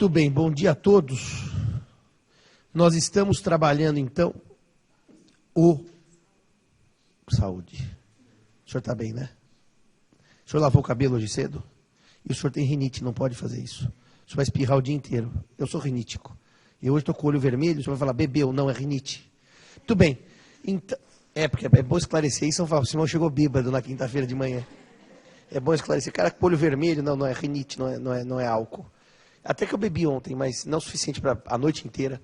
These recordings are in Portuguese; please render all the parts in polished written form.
Muito bem, bom dia a todos. Nós estamos trabalhando, então, Saúde. O senhor está bem, né? O senhor lavou o cabelo hoje cedo? E o senhor tem rinite, não pode fazer isso. O senhor vai espirrar o dia inteiro. Eu sou rinítico. E hoje estou com o olho vermelho, o senhor vai falar, bebeu, não, é rinite. Muito bem. Então, porque é bom esclarecer isso, o Simão chegou bêbado na quinta-feira de manhã. É bom esclarecer. Cara com o olho vermelho, não é rinite, não é álcool. Até que eu bebi ontem, mas não o suficiente para a noite inteira.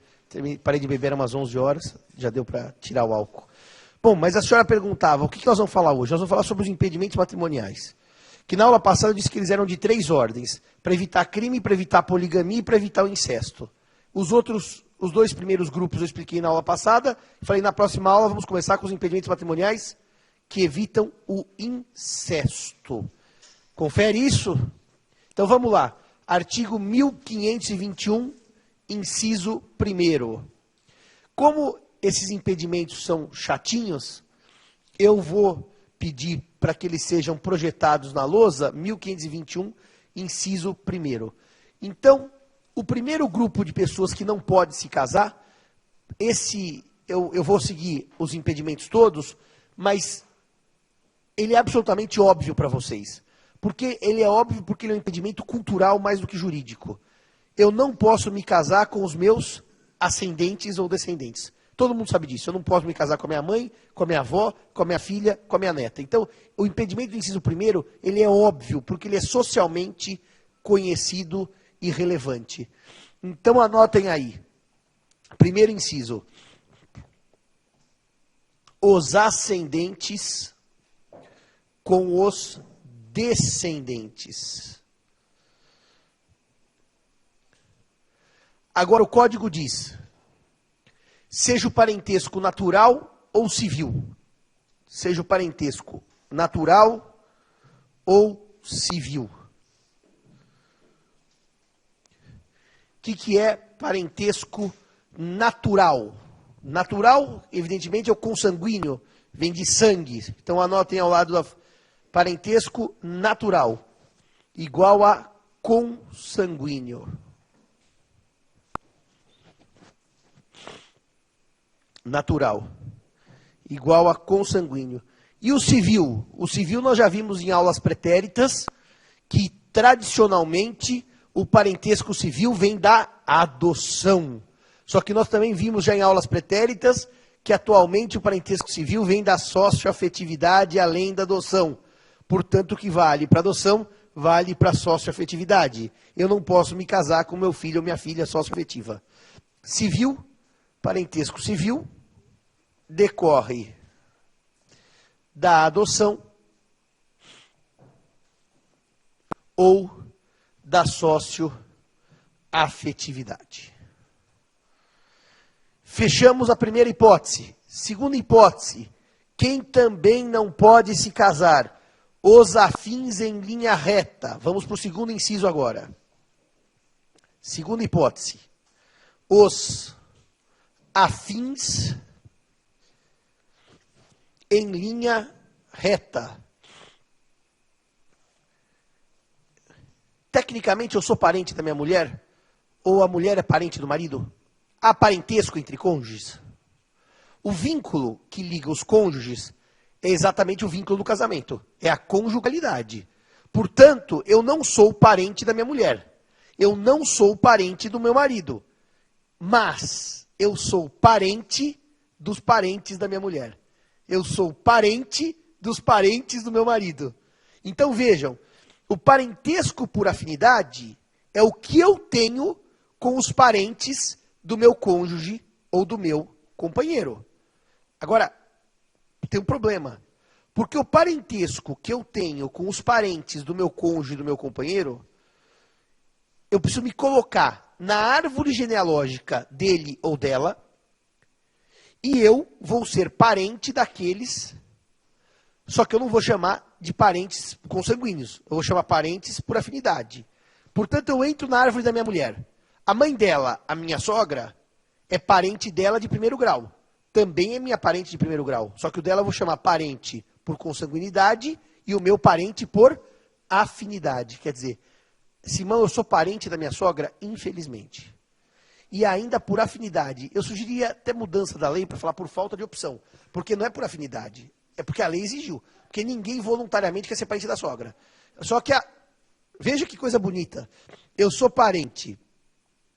Parei de beber umas 11 horas, já deu para tirar o álcool. Bom, mas a senhora perguntava, o que nós vamos falar hoje? Nós vamos falar sobre os impedimentos matrimoniais. Que na aula passada eu disse que eles eram de 3 ordens. Para evitar crime, para evitar poligamia e para evitar o incesto. Os 2 primeiros grupos eu expliquei na aula passada. Falei, na próxima aula vamos começar com os impedimentos matrimoniais que evitam o incesto. Confere isso? Então vamos lá. Artigo 1521, inciso 1º. Como esses impedimentos são chatinhos, eu vou pedir para que eles sejam projetados na lousa, 1521, inciso 1º. Então, o primeiro grupo de pessoas que não pode se casar, eu vou seguir os impedimentos todos, mas ele é absolutamente óbvio para vocês. Porque ele é óbvio, porque ele é um impedimento cultural mais do que jurídico. Eu não posso me casar com os meus ascendentes ou descendentes. Todo mundo sabe disso. Eu não posso me casar com a minha mãe, com a minha avó, com a minha filha, com a minha neta. Então, o impedimento do inciso 1º, ele é óbvio, porque ele é socialmente conhecido e relevante. Então, anotem aí. Primeiro inciso. Os ascendentes com os descendentes. Agora o código diz, seja o parentesco natural ou civil. Seja o parentesco natural ou civil. O que é parentesco natural? Natural, evidentemente, é o consanguíneo, vem de sangue. Então anotem ao lado da parentesco natural, igual a consanguíneo. Natural, igual a consanguíneo. E o civil? O civil nós já vimos em aulas pretéritas, que tradicionalmente o parentesco civil vem da adoção. Só que nós também vimos já em aulas pretéritas, que atualmente o parentesco civil vem da socioafetividade além da adoção. Portanto, o que vale para adoção, vale para socioafetividade. Eu não posso me casar com meu filho ou minha filha socioafetiva. Civil, parentesco civil, decorre da adoção ou da socioafetividade. Fechamos a primeira hipótese. Segunda hipótese, quem também não pode se casar? Os afins em linha reta. Vamos para o segundo inciso agora. Segunda hipótese. Os afins em linha reta. Tecnicamente eu sou parente da minha mulher? Ou a mulher é parente do marido? Há parentesco entre cônjuges? O vínculo que liga os cônjuges é exatamente o vínculo do casamento. É a conjugalidade. Portanto, eu não sou parente da minha mulher. Eu não sou parente do meu marido. Mas eu sou parente dos parentes da minha mulher. Eu sou parente dos parentes do meu marido. Então vejam, o parentesco por afinidade é o que eu tenho com os parentes do meu cônjuge ou do meu companheiro. Agora, tem um problema. Porque o parentesco que eu tenho com os parentes do meu cônjuge e do meu companheiro, eu preciso me colocar na árvore genealógica dele ou dela, e eu vou ser parente daqueles, só que eu não vou chamar de parentes consanguíneos, eu vou chamar parentes por afinidade. Portanto, eu entro na árvore da minha mulher. A mãe dela, a minha sogra, é parente dela de primeiro grau. Também é minha parente de primeiro grau. Só que o dela eu vou chamar parente por consanguinidade e o meu parente por afinidade. Quer dizer, Simão, eu sou parente da minha sogra, infelizmente. E ainda por afinidade. Eu sugeriria até mudança da lei para falar por falta de opção. Porque não é por afinidade. É porque a lei exigiu. Porque ninguém voluntariamente quer ser parente da sogra. Só que, veja que coisa bonita. Eu sou parente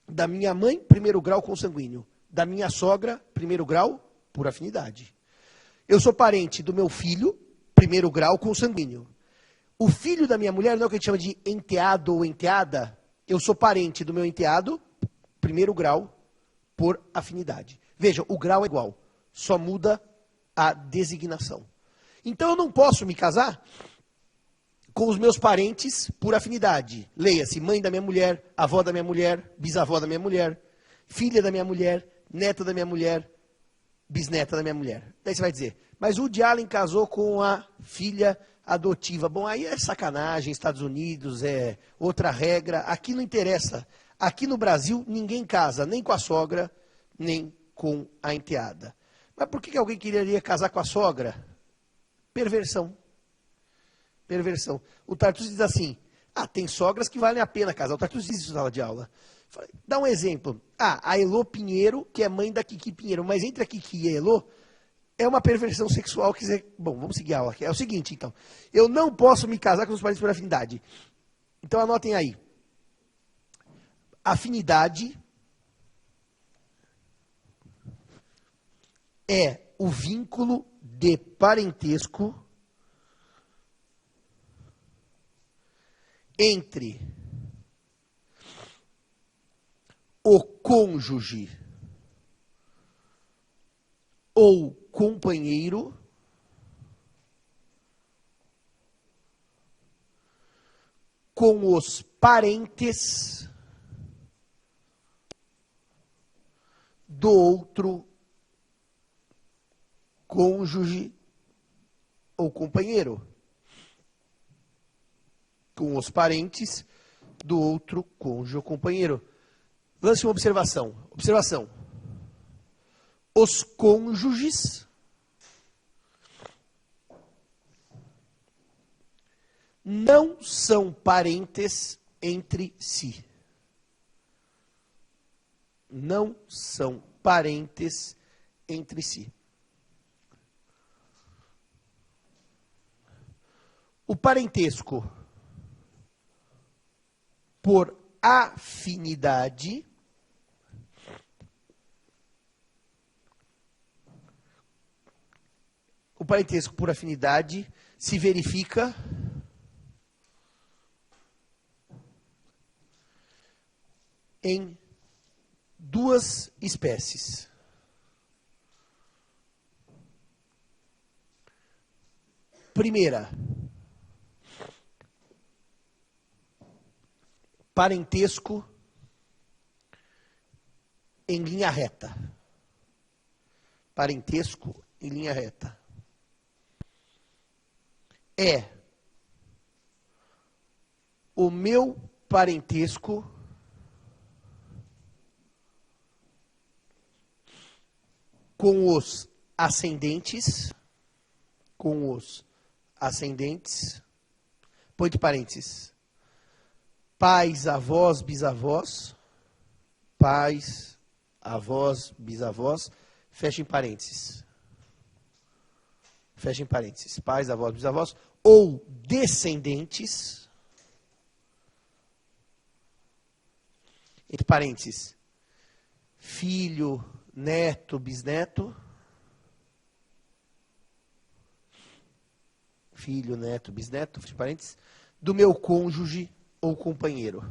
da minha mãe, primeiro grau consanguíneo. Da minha sogra, primeiro grau, por afinidade. Eu sou parente do meu filho, primeiro grau, consanguíneo. O filho da minha mulher, não é o que a gente chama de enteado ou enteada? Eu sou parente do meu enteado, primeiro grau, por afinidade. Veja, o grau é igual, só muda a designação. Então eu não posso me casar com os meus parentes por afinidade. Leia-se, mãe da minha mulher, avó da minha mulher, bisavó da minha mulher, filha da minha mulher, neta da minha mulher, bisneta da minha mulher. Daí você vai dizer, mas o Woody Allen casou com a filha adotiva. Bom, aí é sacanagem, Estados Unidos, é outra regra. Aqui não interessa. Aqui no Brasil, ninguém casa nem com a sogra, nem com a enteada. Mas por que alguém quereria casar com a sogra? Perversão. Perversão. O Tartucci diz assim, tem sogras que valem a pena casar. O Tartucci diz isso na sala de aula. Dá um exemplo. A Elô Pinheiro, que é mãe da Kiki Pinheiro. Mas entre a Kiki e a Elô, é uma perversão sexual. Bom, vamos seguir a aula aqui. É o seguinte, então. Eu não posso me casar com os parentes por afinidade. Então, anotem aí. Afinidade é o vínculo de parentesco entre o cônjuge ou companheiro com os parentes do outro cônjuge ou companheiro. Com os parentes do outro cônjuge ou companheiro. Lance uma observação. Observação. Os cônjuges não são parentes entre si. Não são parentes entre si. O parentesco por afinidade se verifica em duas espécies. Primeira, parentesco em linha reta. Parentesco em linha reta. É o meu parentesco com os ascendentes, põe entre parênteses, pais, avós, bisavós, pais, avós, bisavós, fecha em parênteses. Fecha em parênteses, pais, avós, bisavós, ou descendentes, entre parênteses, filho, neto, bisneto, filho, neto, bisneto, fecha parênteses, do meu cônjuge ou companheiro.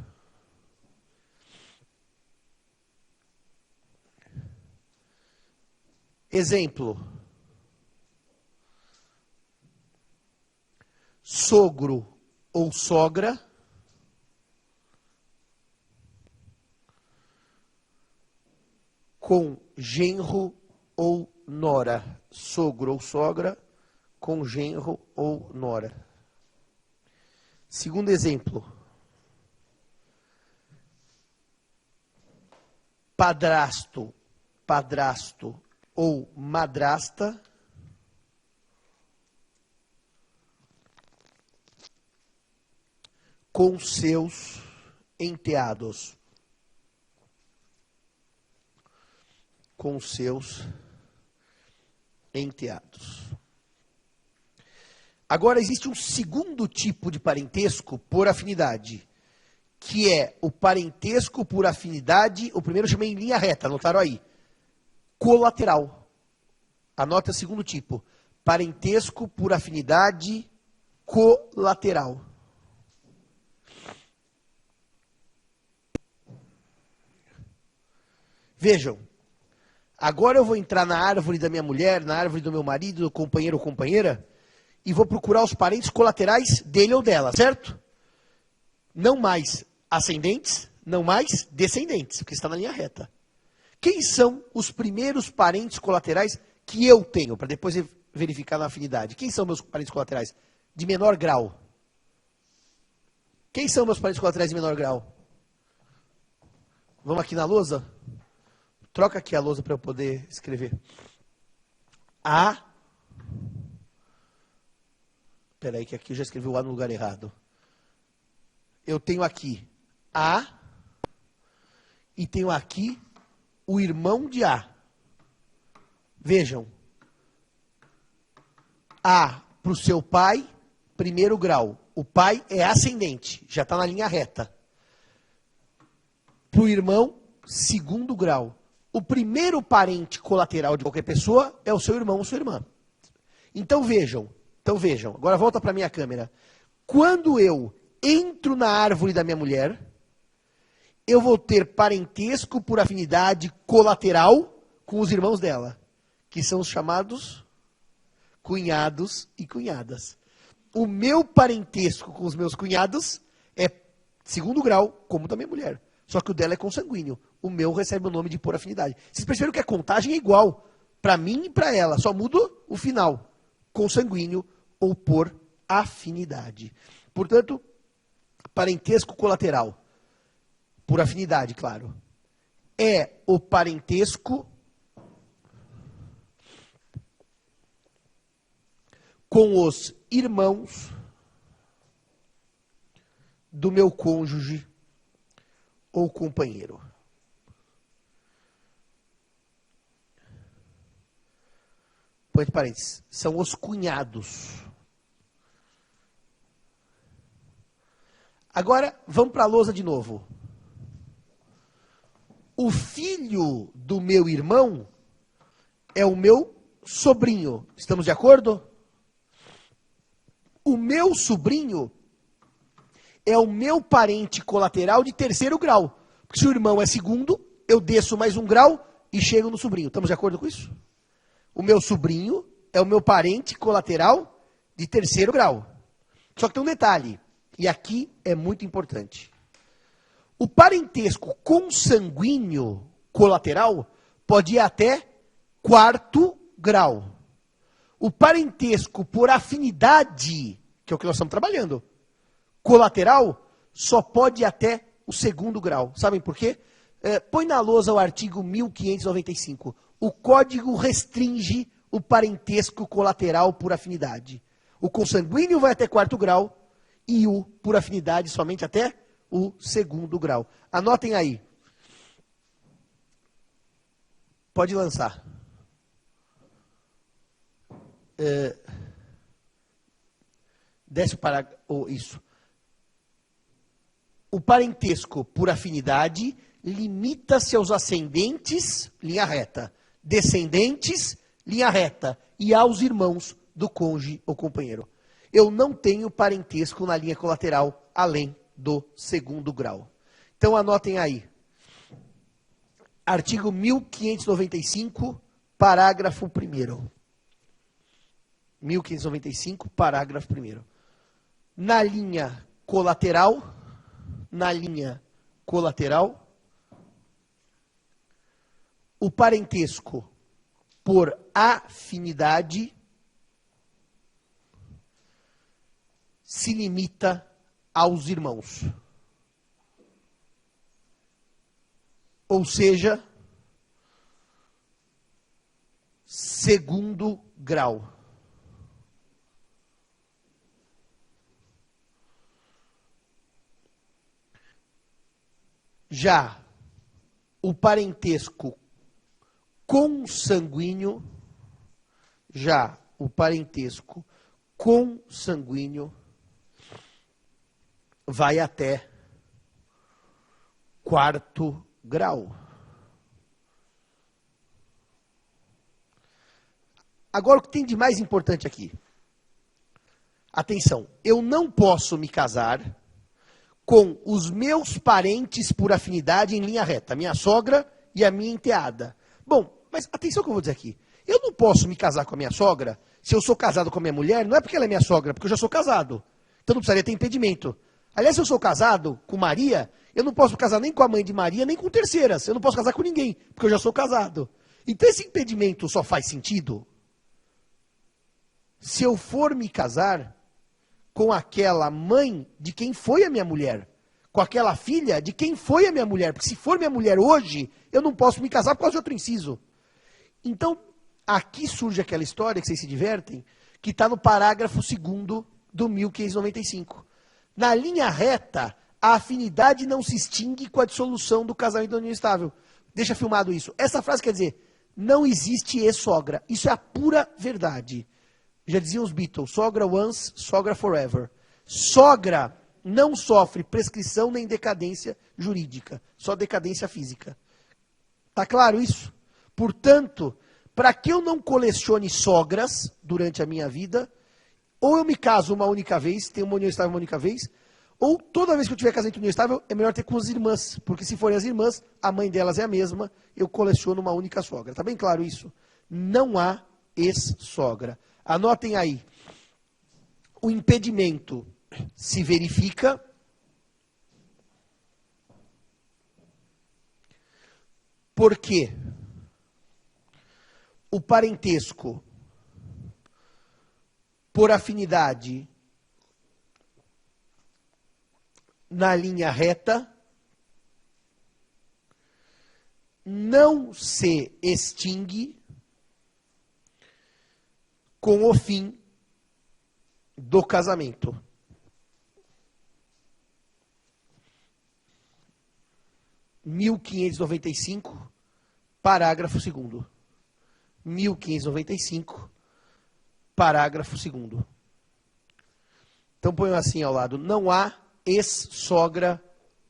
Exemplo. sogro ou sogra, com genro ou nora. Sogro ou sogra, com genro ou nora. Segundo exemplo. Padrasto, padrasto ou madrasta, com seus enteados. Com seus enteados. Agora, existe um segundo tipo de parentesco por afinidade, que é o parentesco por afinidade, o primeiro eu chamei em linha reta, anotaram aí, colateral. Anota o segundo tipo, parentesco por afinidade colateral. Vejam, agora eu vou entrar na árvore da minha mulher, na árvore do meu marido, do companheiro ou companheira, e vou procurar os parentes colaterais dele ou dela, certo? Não mais ascendentes, não mais descendentes, porque está na linha reta. Quem são os primeiros parentes colaterais que eu tenho, para depois verificar na afinidade? Quem são meus parentes colaterais de menor grau? Quem são meus parentes colaterais de menor grau? Vamos aqui na lousa? Troca aqui a lousa para eu poder escrever. A. Espera aí, que aqui eu já escrevi o A no lugar errado. Eu tenho aqui A e tenho aqui o irmão de A. Vejam. A para o seu pai, primeiro grau. O pai é ascendente, já está na linha reta. Para o irmão, segundo grau. O primeiro parente colateral de qualquer pessoa é o seu irmão ou sua irmã. Então vejam, agora volta para a minha câmera. Quando eu entro na árvore da minha mulher, eu vou ter parentesco por afinidade colateral com os irmãos dela, que são os chamados cunhados e cunhadas. O meu parentesco com os meus cunhados é segundo grau, como da minha mulher. Só que o dela é consanguíneo. O meu recebe o nome de por afinidade. Vocês perceberam que a contagem é igual para mim e para ela. Só muda o final. Consanguíneo ou por afinidade. Portanto, parentesco colateral. Por afinidade, claro. É o parentesco com os irmãos do meu cônjuge ou companheiro. Põe entre parênteses, são os cunhados. Agora, vamos para a lousa de novo. O filho do meu irmão é o meu sobrinho. Estamos de acordo? O meu sobrinho é o meu parente colateral de terceiro grau. Porque se o irmão é segundo, eu desço mais um grau e chego no sobrinho. Estamos de acordo com isso? O meu sobrinho é o meu parente colateral de terceiro grau. Só que tem um detalhe, e aqui é muito importante. O parentesco consanguíneo colateral pode ir até quarto grau. O parentesco por afinidade, que é o que nós estamos trabalhando, colateral, só pode ir até o segundo grau. Sabem por quê? Põe na lousa o artigo 1595. O código restringe o parentesco colateral por afinidade. O consanguíneo vai até quarto grau e o por afinidade somente até o segundo grau. Anotem aí. Pode lançar. Desce o parágrafo. Isso. O parentesco por afinidade limita-se aos ascendentes, linha reta, descendentes, linha reta, e aos irmãos do cônjuge ou companheiro. Eu não tenho parentesco na linha colateral, além do segundo grau. Então anotem aí. Artigo 1595, parágrafo 1º. 1595, parágrafo 1º. Na linha colateral, o parentesco por afinidade se limita aos irmãos. Ou seja, segundo grau. Já o parentesco consanguíneo, vai até quarto grau. Agora, o que tem de mais importante aqui? Atenção, eu não posso me casar com os meus parentes por afinidade em linha reta, minha sogra e a minha enteada. Bom, mas atenção que eu vou dizer aqui. Eu não posso me casar com a minha sogra, se eu sou casado com a minha mulher, não é porque ela é minha sogra, porque eu já sou casado. Então não precisaria ter impedimento. Aliás, se eu sou casado com Maria, eu não posso casar nem com a mãe de Maria, nem com terceiras. Eu não posso casar com ninguém, porque eu já sou casado. Então esse impedimento só faz sentido se eu for me casar com aquela mãe de quem foi a minha mulher, com aquela filha de quem foi a minha mulher. Porque se for minha mulher hoje, eu não posso me casar por causa de outro inciso. Então, aqui surge aquela história que vocês se divertem, que está no parágrafo 2º do 1595. Na linha reta, a afinidade não se extingue com a dissolução do casamento da união estável. Deixa filmado isso. Essa frase quer dizer, não existe ex-sogra. Isso é a pura verdade. Já diziam os Beatles, sogra once, sogra forever. Sogra não sofre prescrição nem decadência jurídica, só decadência física. Tá claro isso? Portanto, para que eu não colecione sogras durante a minha vida, ou eu me caso uma única vez, tenho uma união estável uma única vez, ou toda vez que eu tiver casamento união estável, é melhor ter com as irmãs, porque se forem as irmãs, a mãe delas é a mesma, eu coleciono uma única sogra. Tá bem claro isso? Não há ex-sogra. Anotem aí, o impedimento se verifica porque o parentesco por afinidade na linha reta não se extingue com o fim do casamento. (1595), parágrafo 2º. 1595, parágrafo 2º. Então ponham assim ao lado, não há ex-sogra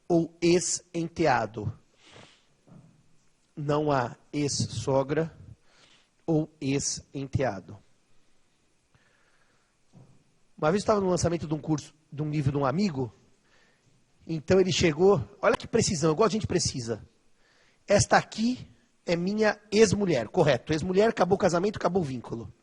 ou ex-enteado. Não há ex-sogra ou ex-enteado. Uma vez eu estava no lançamento de um curso, de um livro de um amigo, então ele chegou, olha que precisão, igual a gente precisa. Esta aqui é minha ex-mulher, correto. Ex-mulher, acabou o casamento, acabou o vínculo.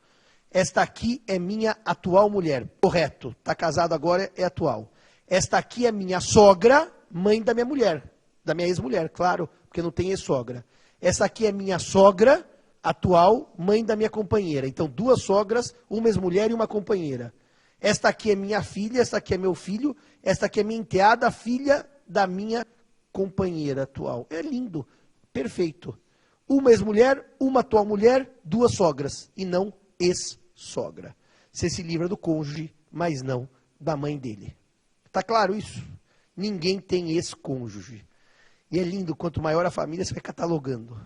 Esta aqui é minha atual mulher, correto. Está casado agora, é atual. Esta aqui é minha sogra, mãe da minha mulher, da minha ex-mulher, claro, porque não tem ex-sogra. Essa aqui é minha sogra, atual, mãe da minha companheira. Então, duas sogras, uma ex-mulher e uma companheira. Esta aqui é minha filha, esta aqui é meu filho, esta aqui é minha enteada, filha da minha companheira atual. É lindo, perfeito. Uma ex-mulher, uma atual mulher, duas sogras, e não ex-sogra. Você se livra do cônjuge, mas não da mãe dele. Está claro isso? Ninguém tem ex-cônjuge. E é lindo, quanto maior a família, você vai catalogando.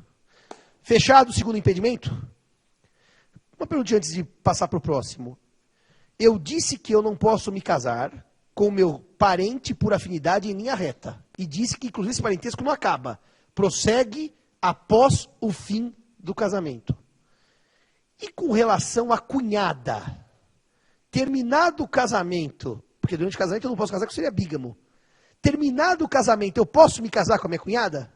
Fechado o segundo impedimento? Uma pergunta antes de passar para o próximo. Eu disse que eu não posso me casar com meu parente por afinidade em linha reta. E disse que, inclusive, esse parentesco não acaba. Prossegue após o fim do casamento. E com relação à cunhada? Terminado o casamento, porque durante o casamento eu não posso casar, porque seria bígamo. Terminado o casamento, eu posso me casar com a minha cunhada?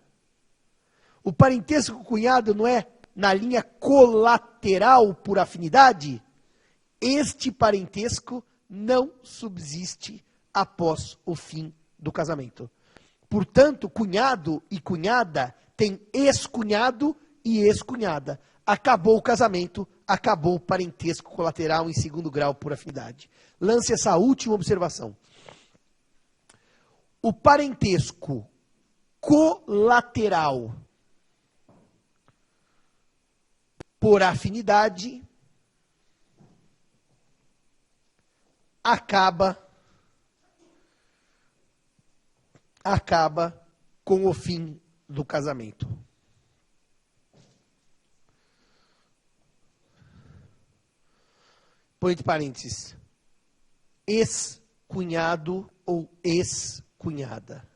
O parentesco com o cunhado não é na linha colateral por afinidade? Este parentesco não subsiste após o fim do casamento. Portanto, cunhado e cunhada têm ex-cunhado e ex-cunhada. Acabou o casamento, acabou o parentesco colateral em segundo grau por afinidade. Lance essa última observação. O parentesco colateral por afinidade acaba com o fim do casamento. Põe entre parênteses, ex-cunhado ou ex-cunhada.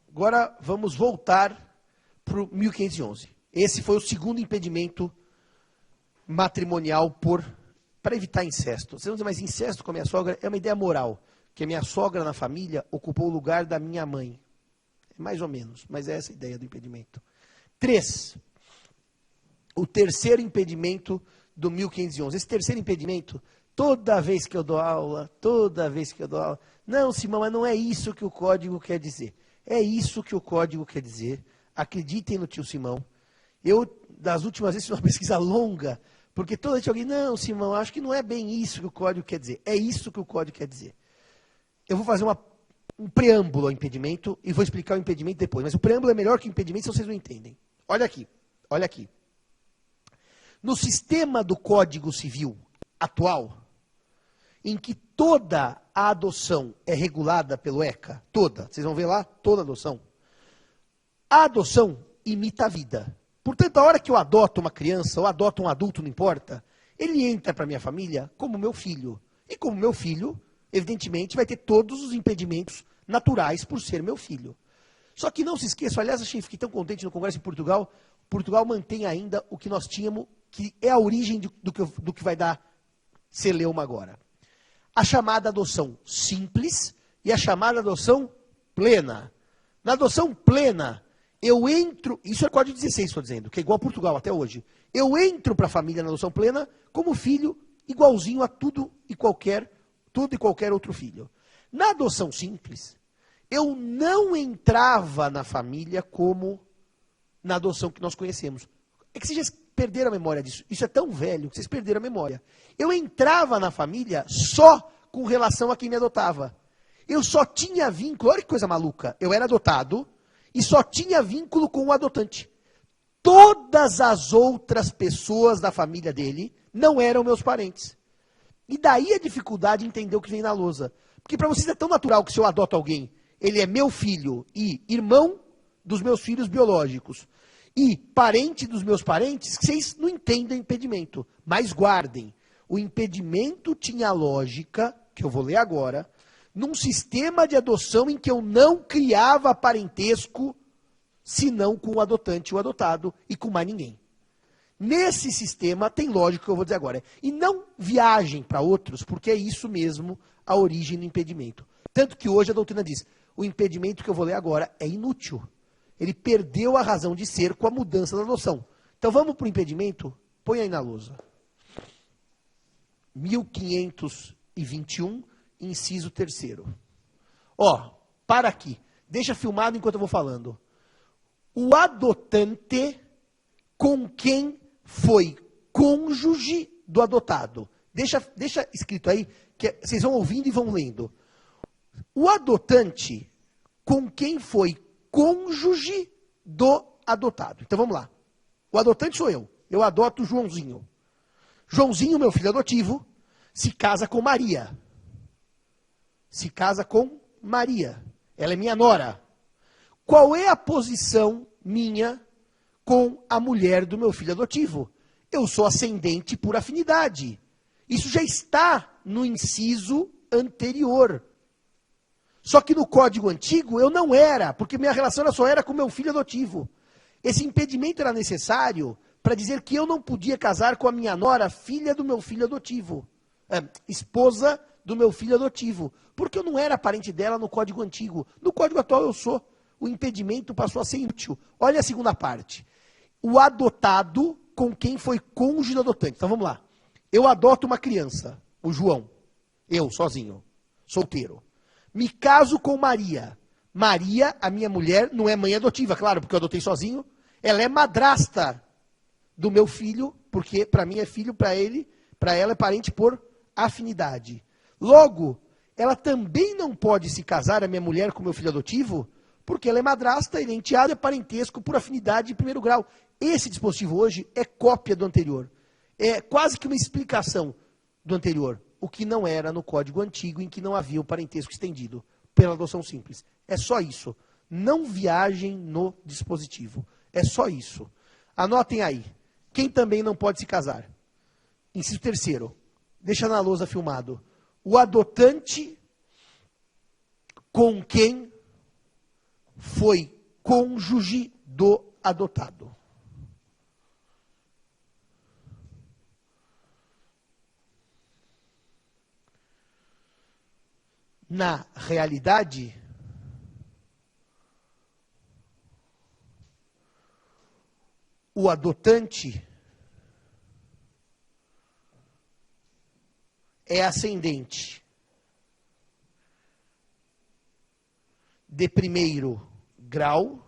Agora vamos voltar para o 1511. Esse foi o segundo impedimento matrimonial para evitar incesto. Você não diz, mas incesto com a minha sogra é uma ideia moral, que a minha sogra na família ocupou o lugar da minha mãe. Mais ou menos, mas é essa a ideia do impedimento. 3. O terceiro impedimento do 1511. Esse terceiro impedimento, toda vez que eu dou aula, não, Simão, mas não é isso que o código quer dizer. É isso que o código quer dizer. Acreditem no tio Simão. Eu, das últimas vezes, fiz uma pesquisa longa, porque toda vez alguém, não, Simão, acho que não é bem isso que o código quer dizer. É isso que o código quer dizer. Eu vou fazer um preâmbulo ao impedimento e vou explicar o impedimento depois. Mas o preâmbulo é melhor que o impedimento se vocês não entendem. Olha aqui, olha aqui. No sistema do Código Civil atual, em que toda a adoção é regulada pelo ECA, toda, vocês vão ver lá, toda adoção, a adoção imita a vida. Portanto, a hora que eu adoto uma criança, ou adoto um adulto, não importa, ele entra para a minha família como meu filho. E como meu filho, evidentemente, vai ter todos os impedimentos naturais por ser meu filho. Só que não se esqueça, aliás, fiquei tão contente no Congresso em Portugal, Portugal mantém ainda o que nós tínhamos, que é a origem do que vai dar celeuma agora. A chamada adoção simples e a chamada adoção plena. Na adoção plena, eu entro, isso é Código 16, estou dizendo, que é igual a Portugal até hoje. Eu entro para a família na adoção plena como filho igualzinho a tudo e qualquer outro filho. Na adoção simples, eu não entrava na família como na adoção que nós conhecemos. É que vocês já perderam a memória disso. Isso é tão velho que vocês perderam a memória. Eu entrava na família só com relação a quem me adotava. Eu só tinha vínculo, olha que coisa maluca. Eu era adotado e só tinha vínculo com o adotante. Todas as outras pessoas da família dele não eram meus parentes. E daí a dificuldade de entender o que vem na lousa. Porque para vocês é tão natural que se eu adoto alguém, ele é meu filho e irmão dos meus filhos biológicos e parente dos meus parentes, que vocês não entendem o impedimento. Mas guardem, o impedimento tinha lógica, que eu vou ler agora, num sistema de adoção em que eu não criava parentesco, senão com o adotante, o adotado, e com mais ninguém. Nesse sistema tem lógica que eu vou dizer agora. E não viajem para outros, porque é isso mesmo a origem do impedimento. Tanto que hoje a doutrina diz, o impedimento que eu vou ler agora é inútil. Ele perdeu a razão de ser com a mudança da adoção. Então vamos para o impedimento? Põe aí na lousa. 1521, inciso 3º. Ó, para aqui. Deixa filmado enquanto eu vou falando. O adotante com quem foi cônjuge do adotado. Deixa escrito aí, que vocês vão ouvindo e vão lendo. O adotante com quem foi cônjuge do adotado. Então vamos lá. O adotante sou eu. Eu adoto o Joãozinho. Joãozinho, meu filho adotivo, se casa com Maria. Se casa com Maria. Ela é minha nora. Qual é a posição minha com a mulher do meu filho adotivo? Eu sou ascendente por afinidade. Isso já está no inciso anterior. Só que no código antigo eu não era, porque minha relação só era com meu filho adotivo. Esse impedimento era necessário para dizer que eu não podia casar com a minha nora, filha do meu filho adotivo. Esposa do meu filho adotivo. Porque eu não era parente dela no código antigo. No código atual eu sou. O impedimento passou a ser inútil. Olha a segunda parte. O adotado com quem foi cônjuge do adotante. Então vamos lá. Eu adoto uma criança, o João. Eu, sozinho, solteiro. Me caso com Maria. Maria, a minha mulher, não é mãe adotiva, claro, porque eu adotei sozinho. Ela é madrasta do meu filho, porque para mim é filho, para ela é parente por afinidade. Logo, ela também não pode se casar, a minha mulher, com meu filho adotivo, porque ela é madrasta, ele é enteado, é parentesco por afinidade de primeiro grau. Esse dispositivo hoje é cópia do anterior. É quase que uma explicação do anterior, o que não era no código antigo, em que não havia o parentesco estendido, pela adoção simples. É só isso. Não viajem no dispositivo. É só isso. Anotem aí. Quem também não pode se casar? Inciso terceiro. Deixa na lousa filmado. O adotante com quem foi cônjuge do adotado. Na realidade, o adotante é ascendente de primeiro grau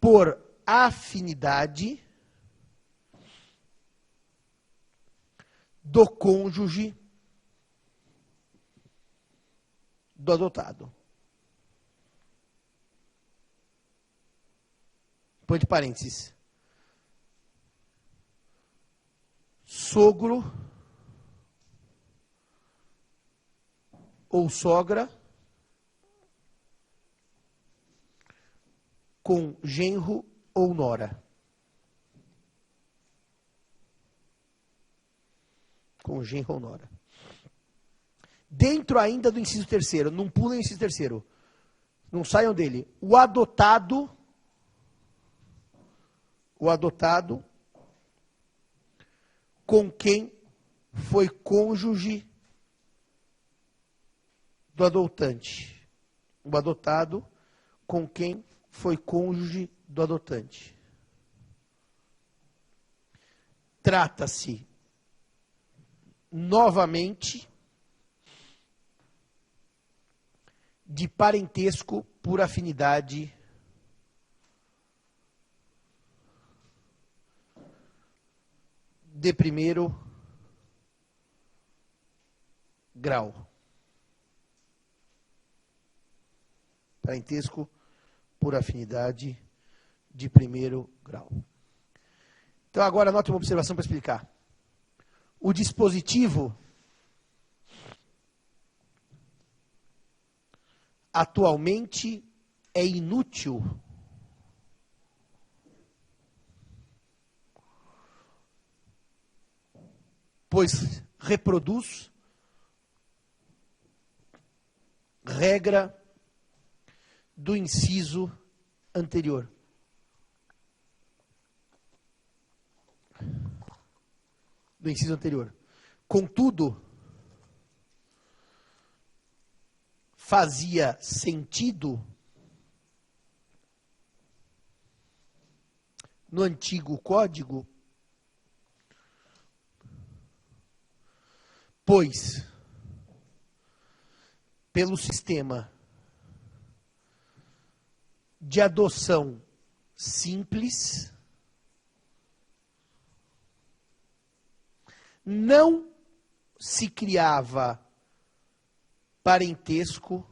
por afinidade do cônjuge do adotado. Põe de parênteses. Sogro ou sogra com genro ou nora. Com genro ou nora. Dentro ainda do inciso terceiro, não pulem o inciso terceiro, não saiam dele. O adotado com quem foi cônjuge do adotante. O adotado com quem foi cônjuge do adotante. Trata-se novamente de parentesco por afinidade de primeiro grau. Parentesco por afinidade de primeiro grau. Então agora anote uma observação para explicar. O dispositivo atualmente é inútil pois reproduz regra do inciso anterior. Do inciso anterior. Contudo, fazia sentido no antigo código, pois, pelo sistema de adoção simples, não se criava parentesco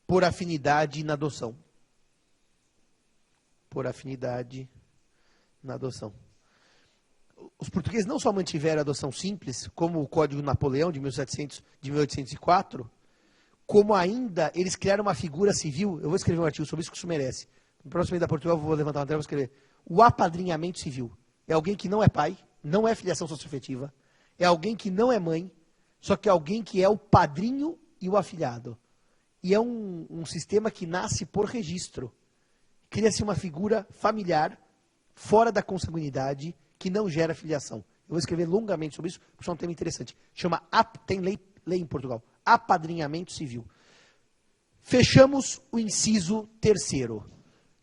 por afinidade na adoção. Por afinidade na adoção. Os portugueses não só mantiveram a adoção simples, como o Código Napoleão de 1804, como ainda eles criaram uma figura civil. Eu vou escrever um artigo sobre isso, que isso merece. No próximo mês da Portugal eu vou levantar uma tela e vou escrever. O apadrinhamento civil. É alguém que não é pai, não é filiação socioafetiva, é alguém que não é mãe, só que é alguém que é o padrinho e o afilhado. E é um sistema que nasce por registro. Cria-se uma figura familiar, fora da consanguinidade, que não gera filiação. Eu vou escrever longamente sobre isso, porque é um tema interessante. Tem lei em Portugal, apadrinhamento civil. Fechamos o inciso terceiro.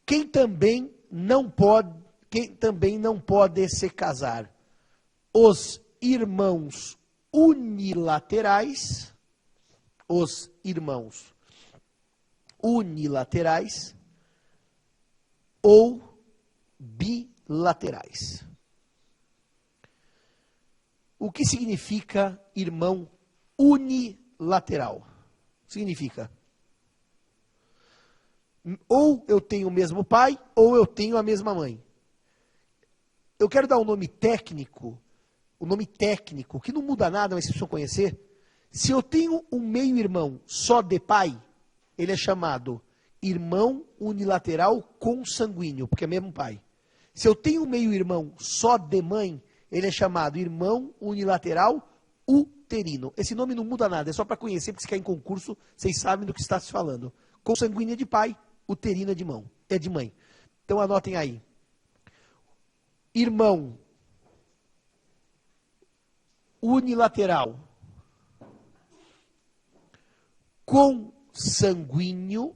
Quem também não pode se casar? Os irmãos unilaterais, ou bilaterais. O que significa irmão unilateral? Significa ou eu tenho o mesmo pai, ou eu tenho a mesma mãe. Eu quero dar um nome técnico, que não muda nada, mas vocês precisam conhecer. Se eu tenho um meio-irmão só de pai, ele é chamado irmão unilateral consanguíneo, porque é mesmo pai. Se eu tenho um meio-irmão só de mãe, ele é chamado irmão unilateral uterino. Esse nome não muda nada, é só para conhecer, porque se cair em concurso, vocês sabem do que está se falando. Consanguíneo é de pai, uterino é de mãe. Então anotem aí. Irmão unilateral consanguíneo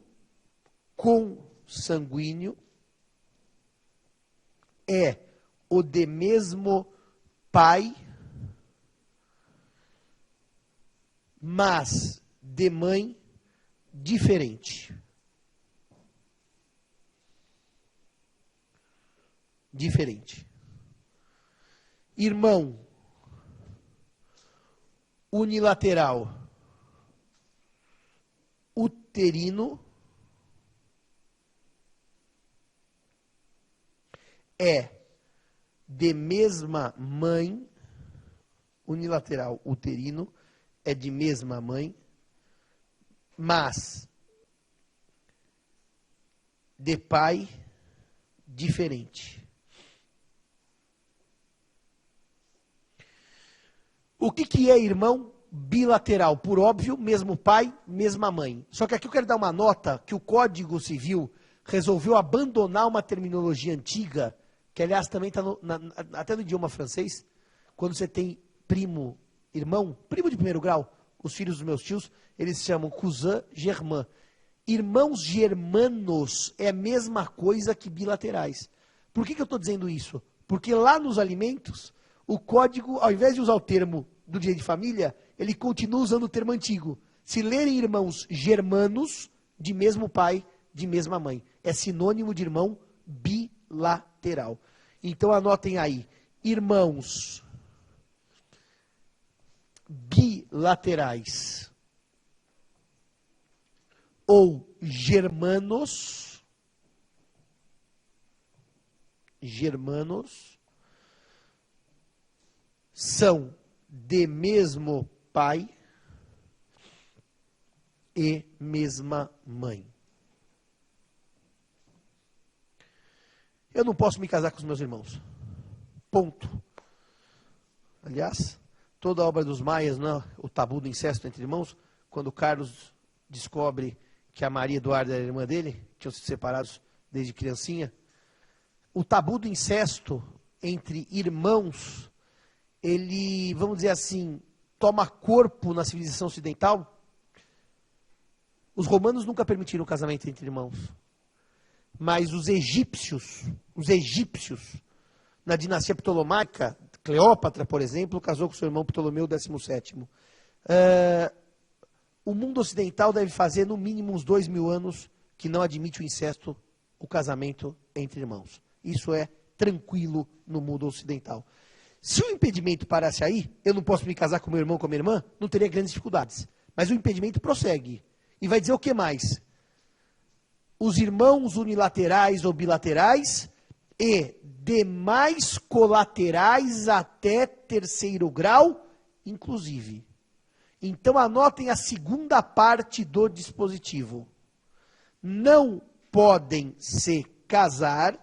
é o de mesmo pai, mas de mãe diferente. Irmão unilateral uterino é de mesma mãe, unilateral uterino é de mesma mãe, mas de pai diferente. O que é irmão bilateral? Por óbvio, mesmo pai, mesma mãe. Só que aqui eu quero dar uma nota que o Código Civil resolveu abandonar uma terminologia antiga, que aliás também está até no idioma francês, quando você tem primo, irmão, primo de primeiro grau, os filhos dos meus tios, eles se chamam cousin germain. Irmãos germanos é a mesma coisa que bilaterais. Por que eu estou dizendo isso? Porque lá nos alimentos, o código, ao invés de usar o termo do direito de família, ele continua usando o termo antigo. Se lerem irmãos germanos, de mesmo pai, de mesma mãe, é sinônimo de irmão bilateral. Então anotem aí, irmãos bilaterais ou germanos são de mesmo pai e mesma mãe. Eu não posso me casar com os meus irmãos. Ponto. Aliás, toda a obra dos maias, né, o tabu do incesto entre irmãos, quando Carlos descobre que a Maria Eduarda era irmã dele, tinham sido separados desde criancinha, o tabu do incesto entre irmãos, ele, vamos dizer assim, toma corpo na civilização ocidental. Os romanos nunca permitiram o casamento entre irmãos. Mas os egípcios, na dinastia ptolomaica, Cleópatra, por exemplo, casou com seu irmão Ptolomeu XVII. O mundo ocidental deve fazer no mínimo uns 2000 anos que não admite o incesto, o casamento entre irmãos. Isso é tranquilo no mundo ocidental. Se o impedimento parasse aí, eu não posso me casar com meu irmão ou com a minha irmã, não teria grandes dificuldades. Mas o impedimento prossegue. E vai dizer o que mais? Os irmãos unilaterais ou bilaterais e demais colaterais até terceiro grau, inclusive. Então anotem a segunda parte do dispositivo. Não podem se casar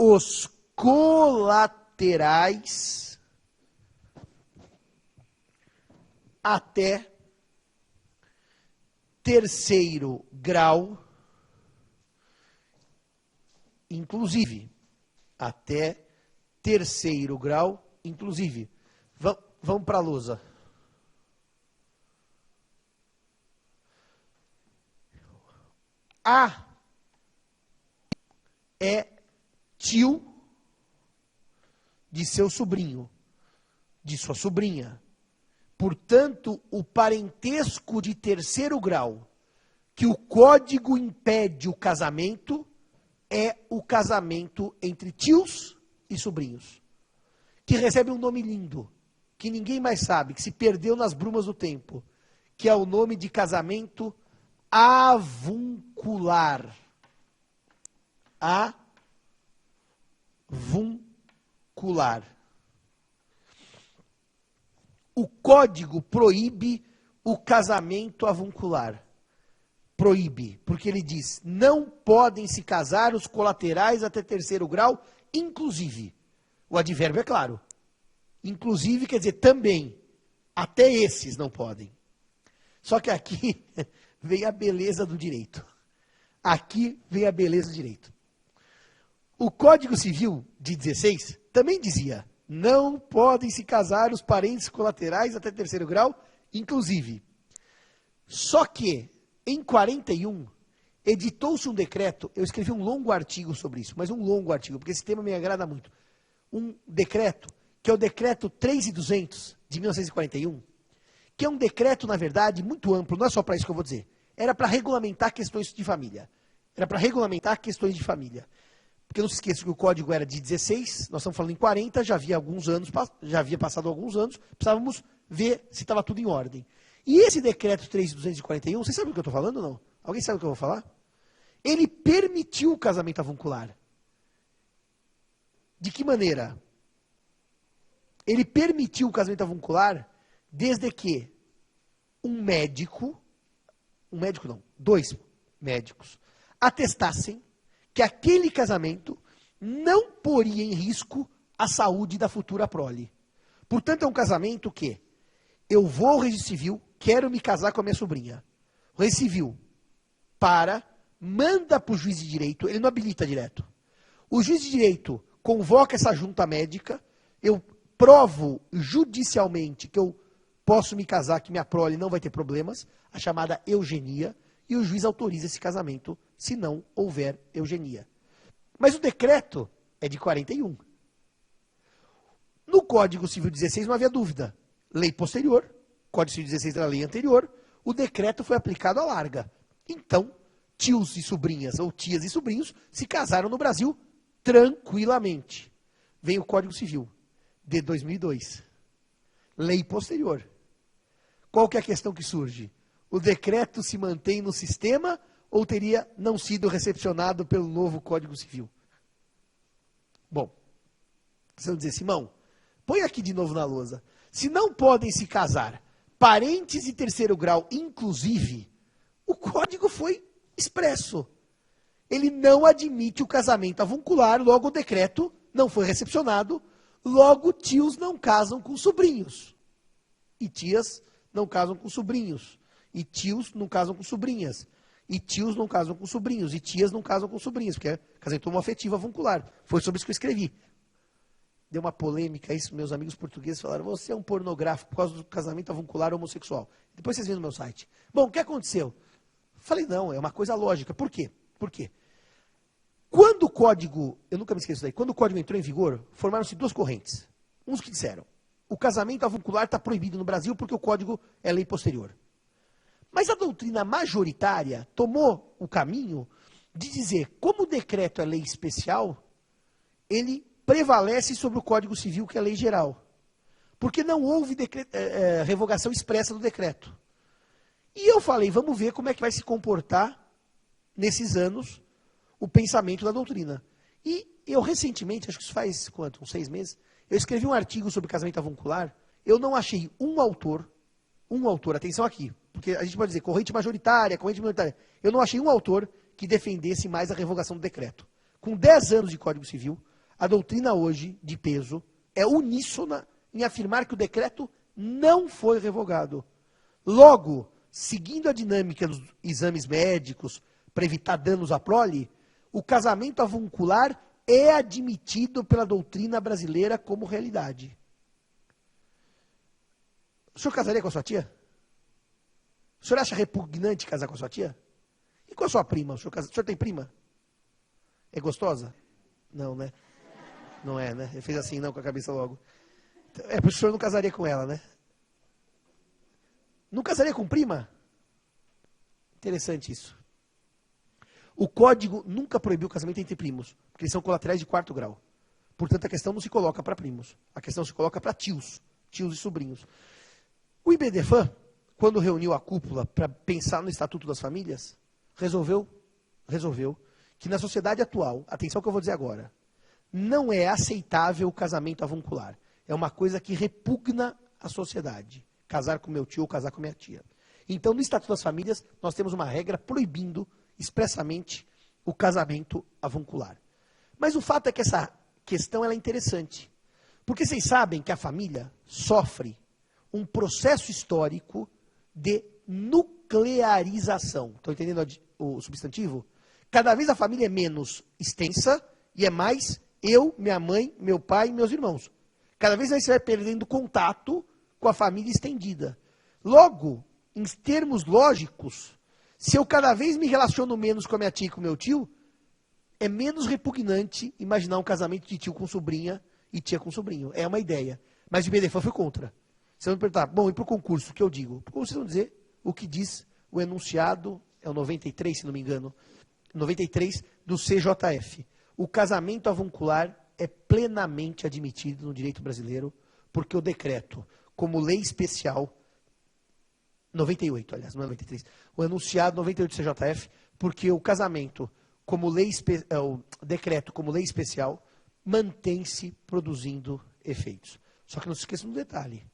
os colaterais até terceiro grau, inclusive. Até terceiro grau, inclusive. Vamos para a lousa. A é tio de seu sobrinho, de sua sobrinha. Portanto, o parentesco de terceiro grau que o código impede o casamento é o casamento entre tios e sobrinhos, que recebe um nome lindo, que ninguém mais sabe, que se perdeu nas brumas do tempo, que é o nome de casamento avuncular. Avuncular. O código proíbe o casamento avuncular. Proíbe, porque ele diz, não podem se casar os colaterais até terceiro grau, inclusive. O advérbio é claro. Inclusive quer dizer também. Até esses não podem. Só que aqui vem a beleza do direito. Aqui vem a beleza do direito. O Código Civil de 16 também dizia, não podem se casar os parentes colaterais até terceiro grau, inclusive. Só que, em 41, editou-se um decreto, eu escrevi um longo artigo sobre isso, mas um longo artigo, porque esse tema me agrada muito. Um decreto, que é o decreto 3.200 de 1941, que é um decreto, na verdade, muito amplo, não é só para isso que eu vou dizer. Era para regulamentar questões de família. Era para regulamentar questões de família. Porque não se esqueça que o código era de 16, nós estamos falando em 40, já havia passado alguns anos, precisávamos ver se estava tudo em ordem. E esse decreto 3.241, vocês sabem o que eu estou falando ou não? Alguém sabe o que eu vou falar? Ele permitiu o casamento avuncular. De que maneira? Ele permitiu o casamento avuncular desde que dois médicos, atestassem que aquele casamento não poria em risco a saúde da futura prole. Portanto, é um casamento que eu vou ao registro civil, quero me casar com a minha sobrinha. O registro civil manda para o juiz de direito, ele não habilita direto. O juiz de direito convoca essa junta médica, eu provo judicialmente que eu posso me casar, que minha prole não vai ter problemas, a chamada eugenia, e o juiz autoriza esse casamento, se não houver eugenia. Mas o decreto é de 41. No Código Civil 16 não havia dúvida. Lei posterior, Código Civil 16 era a lei anterior, o decreto foi aplicado à larga. Então, tios e sobrinhas, ou tias e sobrinhos, se casaram no Brasil tranquilamente. Vem o Código Civil de 2002. Lei posterior. Qual que é a questão que surge? O decreto se mantém no sistema ou teria não sido recepcionado pelo novo Código Civil? Bom, vocês vão dizer, Simão, põe aqui de novo na lousa. Se não podem se casar parentes de terceiro grau, inclusive, o código foi expresso. Ele não admite o casamento avuncular, logo o decreto não foi recepcionado, logo tios não casam com sobrinhos. E tias não casam com sobrinhos. E tios não casam com sobrinhas. E tios não casam com sobrinhos. E tias não casam com sobrinhas, porque é casamento homoafetivo avuncular. Foi sobre isso que eu escrevi. Deu uma polêmica isso, meus amigos portugueses falaram, você é um pornográfico por causa do casamento avuncular homossexual. Depois vocês veem no meu site. Bom, o que aconteceu? Falei, não, é uma coisa lógica. Por quê? Por quê? Quando o código, eu nunca me esqueço daí, quando o código entrou em vigor, formaram-se duas correntes. Uns que disseram, o casamento avuncular está proibido no Brasil porque o código é lei posterior. Mas a doutrina majoritária tomou o caminho de dizer, como o decreto é lei especial, ele prevalece sobre o Código Civil, que é a lei geral. Porque não houve revogação expressa do decreto. E eu falei, vamos ver como é que vai se comportar, nesses anos, o pensamento da doutrina. E eu recentemente, acho que isso faz quanto? Uns 6 meses, eu escrevi um artigo sobre casamento avuncular, eu não achei um autor, atenção aqui, porque a gente pode dizer corrente majoritária, eu não achei um autor que defendesse mais a revogação do decreto. Com 10 anos de Código Civil, a doutrina hoje, de peso, é uníssona em afirmar que o decreto não foi revogado. Logo, seguindo a dinâmica dos exames médicos, para evitar danos à prole, o casamento avuncular é admitido pela doutrina brasileira como realidade. O senhor casaria com a sua tia? O senhor acha repugnante casar com a sua tia? E com a sua prima? O senhor tem prima? É gostosa? Não, né? Não é, né? Ele fez assim, não, com a cabeça logo. É por isso que o senhor não casaria com ela, né? Não casaria com prima? Interessante isso. O código nunca proibiu o casamento entre primos, porque eles são colaterais de 4º grau. Portanto, a questão não se coloca para primos. A questão se coloca para tios e sobrinhos. O IBDFAN, quando reuniu a cúpula para pensar no Estatuto das Famílias, resolveu que na sociedade atual, atenção ao que eu vou dizer agora, não é aceitável o casamento avuncular. É uma coisa que repugna a sociedade. Casar com meu tio ou casar com minha tia. Então, no Estatuto das Famílias, nós temos uma regra proibindo expressamente o casamento avuncular. Mas o fato é que essa questão ela é interessante. Porque vocês sabem que a família sofre um processo histórico de nuclearização. Estão entendendo o substantivo? Cada vez a família é menos extensa e é mais eu, minha mãe, meu pai e meus irmãos. Cada vez mais você vai perdendo contato com a família estendida. Logo, em termos lógicos, se eu cada vez me relaciono menos com a minha tia e com o meu tio, é menos repugnante imaginar um casamento de tio com sobrinha e tia com sobrinho. É uma ideia. Mas o IBDFAN foi contra. Você vai me perguntar, bom, e para o concurso, o que eu digo? Como vocês vão dizer o que diz o enunciado, é o 93, se não me engano, 93 do CJF. O casamento avuncular é plenamente admitido no direito brasileiro, porque o decreto, como lei especial, 98, aliás, não é 93, o enunciado 98 do CJF, porque o casamento, como lei, o decreto como lei especial, mantém-se produzindo efeitos. Só que não se esqueça do detalhe.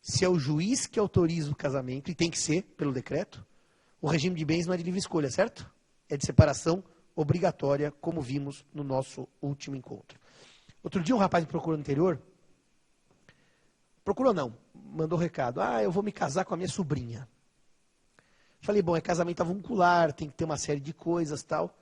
Se é o juiz que autoriza o casamento, e tem que ser, pelo decreto, o regime de bens não é de livre escolha, certo? É de separação obrigatória, como vimos no nosso último encontro. Outro dia um rapaz me procurou no interior, procurou não, mandou um recado, eu vou me casar com a minha sobrinha. Falei, bom, é casamento avuncular, tem que ter uma série de coisas, tal.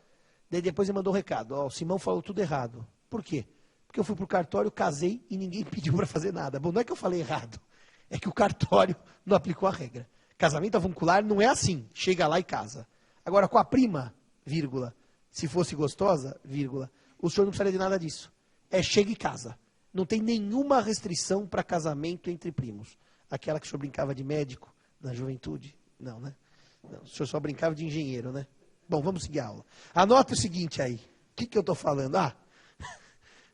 Daí depois ele mandou um recado, o Simão falou tudo errado. Por quê? Porque eu fui pro cartório, casei e ninguém pediu para fazer nada. Bom, não é que eu falei errado, é que o cartório não aplicou a regra. Casamento avuncular não é assim, chega lá e casa. Agora, com a prima, vírgula, se fosse gostosa, vírgula, o senhor não precisaria de nada disso. É chega e casa. Não tem nenhuma restrição para casamento entre primos. Aquela que o senhor brincava de médico na juventude? Não, né? Não, o senhor só brincava de engenheiro, né? Bom, vamos seguir a aula. Anota o seguinte aí. O que eu estou falando?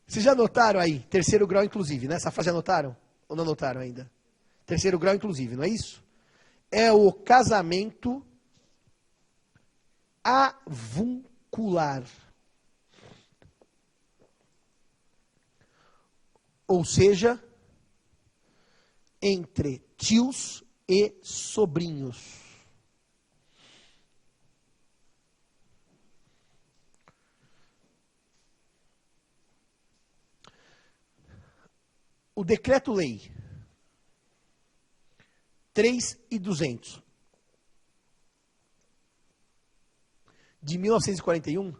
Vocês já anotaram aí? 3º grau inclusive, né? Essa frase já anotaram? Ou não anotaram ainda? 3º grau inclusive, não é isso? É o casamento avuncular. Ou seja, entre tios e sobrinhos. O decreto-lei 3.200 de 1941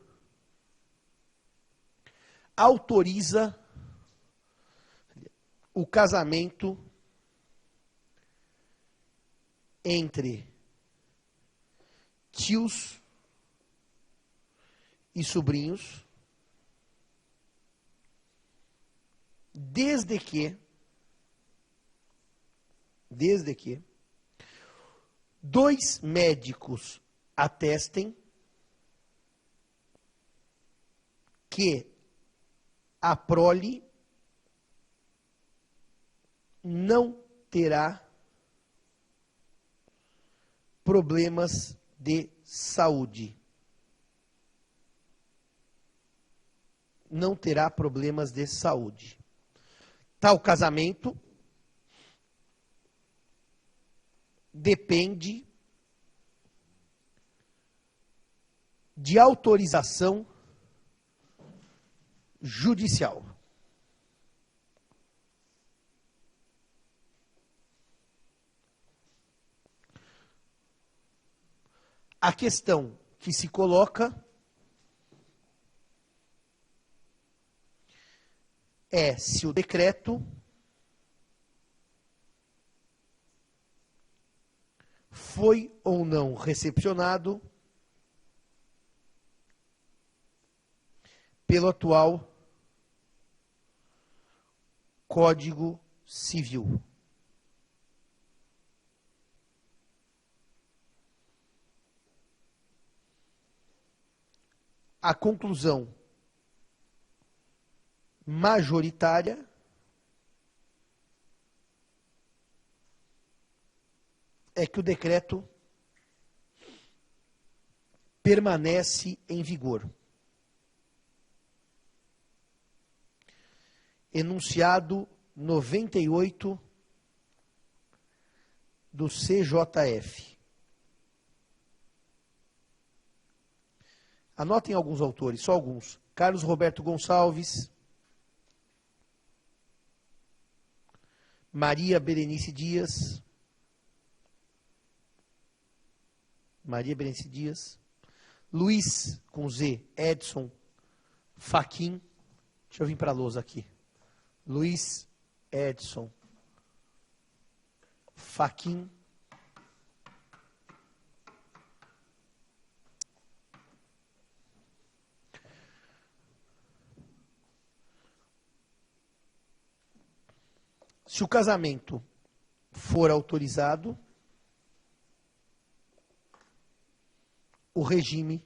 autoriza o casamento entre tios e sobrinhos, desde que 2 médicos atestem que a prole não terá problemas de saúde. Não terá problemas de saúde. Tal casamento depende de autorização judicial. A questão que se coloca é se o decreto foi ou não recepcionado pelo atual Código Civil. A conclusão majoritária é que o decreto permanece em vigor. Enunciado 98 do CJF. Anotem alguns autores, só alguns. Carlos Roberto Gonçalves, Maria Berenice Dias, Luiz, com Z, Edson Fachin, deixa eu vir para a lousa aqui, Luiz Edson Fachin, se o casamento for autorizado, o regime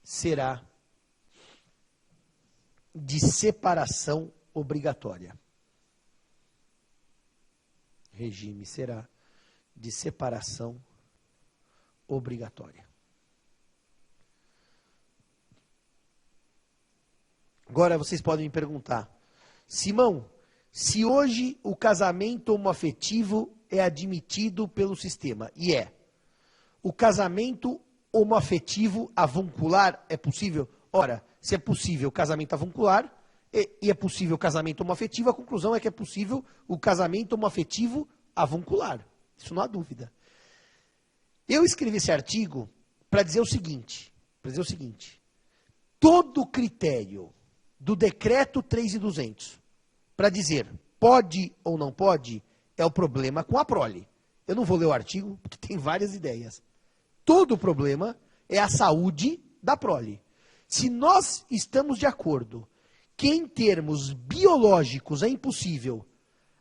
será de separação obrigatória. Regime será de separação obrigatória. Agora vocês podem me perguntar, Simão, se hoje o casamento homoafetivo é admitido pelo sistema, e é, o casamento homoafetivo avuncular é possível? Ora, se é possível o casamento avuncular e é possível o casamento homoafetivo, a conclusão é que é possível o casamento homoafetivo avuncular. Isso não há dúvida. Eu escrevi esse artigo para dizer o seguinte, todo critério do decreto 3.200 para dizer pode ou não pode é o problema com a prole. Eu não vou ler o artigo porque tem várias ideias. Todo o problema é a saúde da prole. Se nós estamos de acordo que em termos biológicos é impossível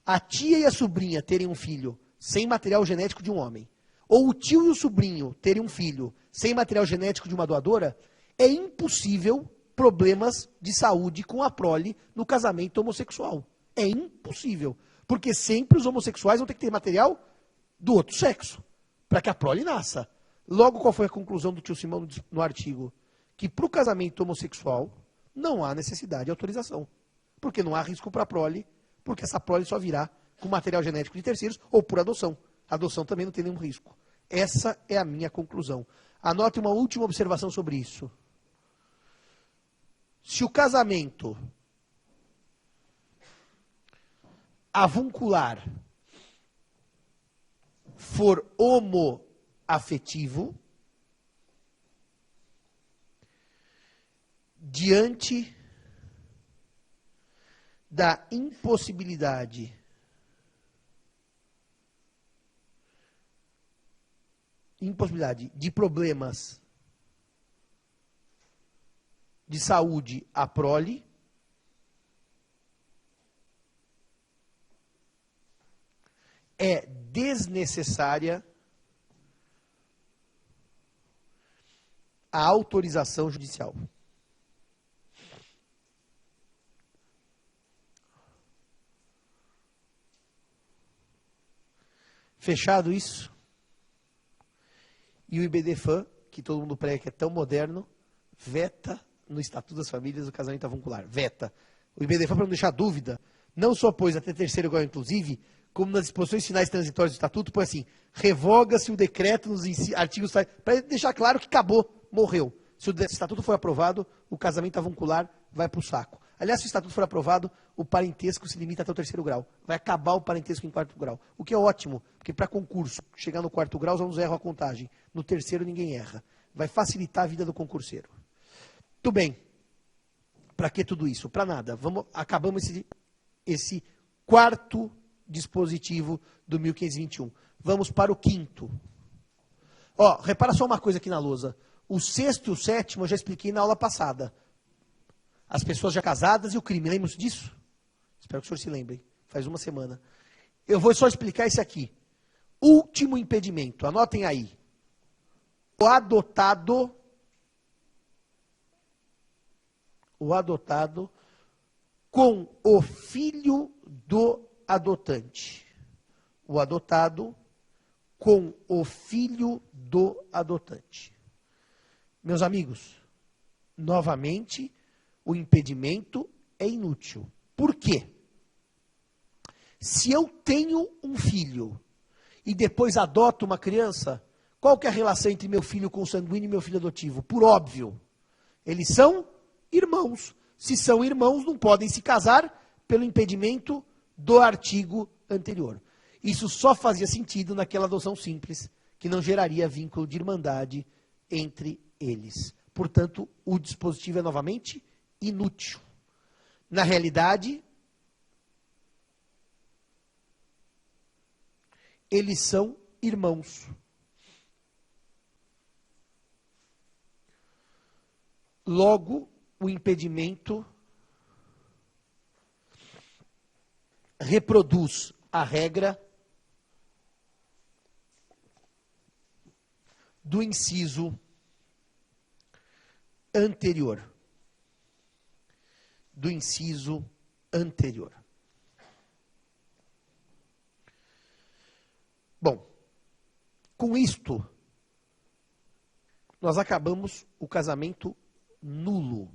a tia e a sobrinha terem um filho sem material genético de um homem, ou o tio e o sobrinho terem um filho sem material genético de uma doadora, é impossível problemas de saúde com a prole no casamento homossexual. É impossível. Porque sempre os homossexuais vão ter que ter material do outro sexo, para que a prole nasça. Logo, qual foi a conclusão do tio Simão no artigo? Que para o casamento homossexual não há necessidade de autorização. Porque não há risco para a prole, porque essa prole só virá com material genético de terceiros ou por adoção. A adoção também não tem nenhum risco. Essa é a minha conclusão. Anote uma última observação sobre isso. Se o casamento avuncular for homoafetivo, diante da impossibilidade de problemas de saúde à prole, é desnecessária a autorização judicial. Fechado isso? E o IBDFAM, que todo mundo prega que é tão moderno, veta no Estatuto das Famílias o casamento avuncular. Veta. O IBDFAM, para não deixar dúvida, não só pôs até terceiro grau inclusive, como nas disposições finais transitórias do Estatuto, põe assim, revoga-se o decreto nos artigos... Para deixar claro que acabou, morreu. Se o Estatuto for aprovado, o casamento avuncular vai para o saco. Aliás, se o Estatuto for aprovado, o parentesco se limita até o terceiro grau. Vai acabar o parentesco em quarto grau. O que é ótimo, porque para concurso, chegar no quarto grau, os alunos erram a contagem. No terceiro, ninguém erra. Vai facilitar a vida do concurseiro. Tudo bem. Para que tudo isso? Para nada. Acabamos esse quarto dispositivo do 1521. Vamos para o quinto. Ó, repara só uma coisa aqui na lousa. O sexto e o sétimo eu já expliquei na aula passada. As pessoas já casadas e o crime. Lembram-se disso? Espero que o senhor se lembre. Faz uma semana. Eu vou só explicar esse aqui. Último impedimento. Anotem aí. O adotado com o filho do adotante. O adotado com o filho do adotante. Meus amigos, novamente, o impedimento é inútil. Por quê? Se eu tenho um filho e depois adoto uma criança, qual que é a relação entre meu filho consanguíneo e meu filho adotivo? Por óbvio, eles são irmãos. Se são irmãos, não podem se casar pelo impedimento do artigo anterior. Isso só fazia sentido naquela adoção simples, que não geraria vínculo de irmandade entre eles. Portanto, o dispositivo é novamente inútil. Na realidade, eles são irmãos. Logo, o impedimento reproduz a regra do inciso anterior. Do inciso anterior. Bom, com isto, nós acabamos o casamento nulo.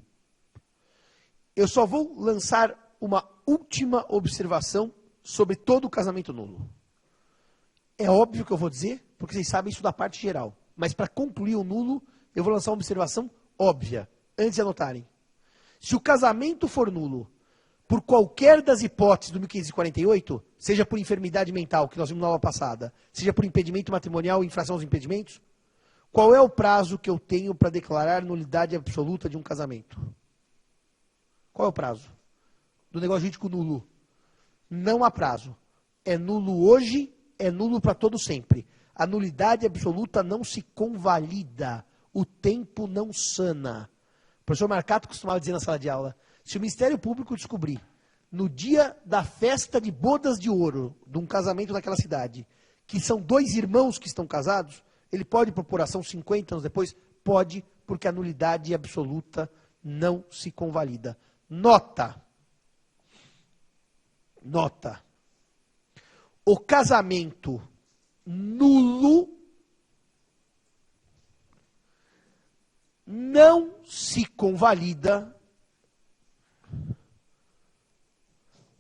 Eu só vou lançar uma última observação sobre todo o casamento nulo. É óbvio que eu vou dizer, porque vocês sabem isso da parte geral. Mas para concluir o nulo, eu vou lançar uma observação óbvia, antes de anotarem. Se o casamento for nulo, por qualquer das hipóteses do 1548, seja por enfermidade mental, que nós vimos na aula passada, seja por impedimento matrimonial e infração aos impedimentos, qual é o prazo que eu tenho para declarar nulidade absoluta de um casamento? Qual é o prazo? Do negócio jurídico nulo. Não há prazo. É nulo hoje, é nulo para todo sempre. A nulidade absoluta não se convalida. O tempo não sana. O professor Marcato costumava dizer na sala de aula, se o Ministério Público descobrir, no dia da festa de bodas de ouro, de um casamento naquela cidade, que são dois irmãos que estão casados, ele pode propor ação 50 anos depois? Pode, porque a nulidade absoluta não se convalida. Nota. O casamento nulo não se convalida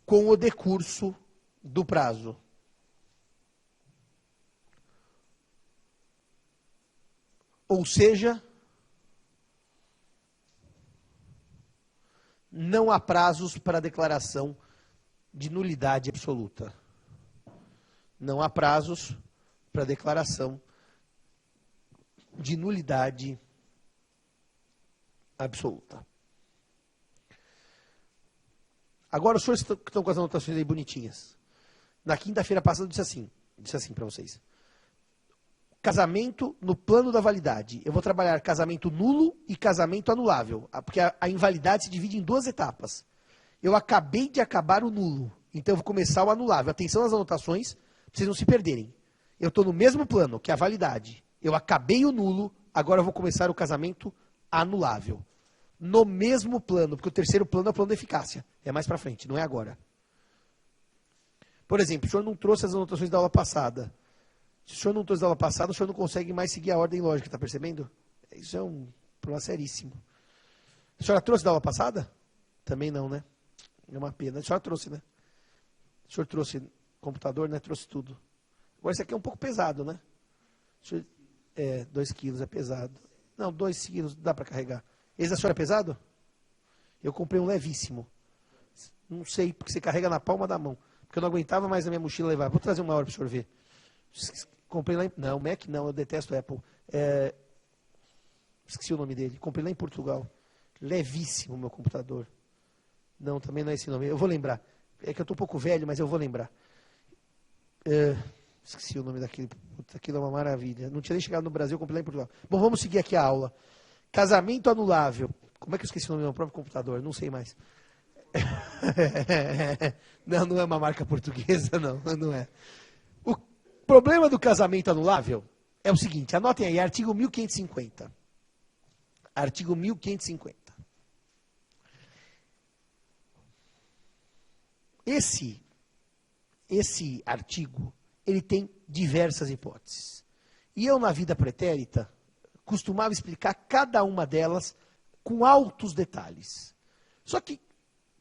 com o decurso do prazo. Ou seja, não há prazos para a declaração de nulidade absoluta. Não há prazos para a declaração de nulidade absoluta. Agora, os senhores que estão com as anotações aí bonitinhas. Na quinta-feira passada, eu disse assim para vocês. Casamento no plano da validade. Eu vou trabalhar casamento nulo e casamento anulável. Porque a invalidade se divide em duas etapas. Eu acabei de acabar o nulo. Então eu vou começar o anulável. Atenção às anotações, para vocês não se perderem. Eu estou no mesmo plano, que é a validade. Eu acabei o nulo, agora eu vou começar o casamento anulável. No mesmo plano, porque o terceiro plano é o plano da eficácia. É mais para frente, não é agora. Por exemplo, o senhor não trouxe as anotações da aula passada. Se o senhor não trouxe da aula passada, o senhor não consegue mais seguir a ordem lógica, está percebendo? Isso é um problema seríssimo. A senhora trouxe da aula passada? Também não, né? É uma pena. A senhora trouxe, né? O senhor trouxe computador, né? Trouxe tudo. Agora, esse aqui é um pouco pesado, né? 2 quilos é pesado. Não, 2 quilos dá para carregar. Esse da senhora é pesado? Eu comprei um levíssimo. Não sei, porque você carrega na palma da mão. Porque eu não aguentava mais a minha mochila levar. Vou trazer uma hora para o senhor ver. Comprei lá em... Não, Mac não, eu detesto Apple. Esqueci o nome dele. Comprei lá em Portugal. Levíssimo o meu computador. Não, também não é esse nome. Eu vou lembrar. É que eu estou um pouco velho, mas eu vou lembrar. Esqueci o nome daquele. Puta, aquilo é uma maravilha. Não tinha nem chegado no Brasil, eu comprei lá em Portugal. Bom, vamos seguir aqui a aula. Casamento anulável. Como é que eu esqueci o nome do meu próprio computador? Não sei mais. Não, não é uma marca portuguesa, não. Não é. O problema do casamento anulável é o seguinte, anotem aí, artigo 1550. Artigo 1550. Esse artigo, ele tem diversas hipóteses. E eu, na vida pretérita, costumava explicar cada uma delas com altos detalhes. Só que,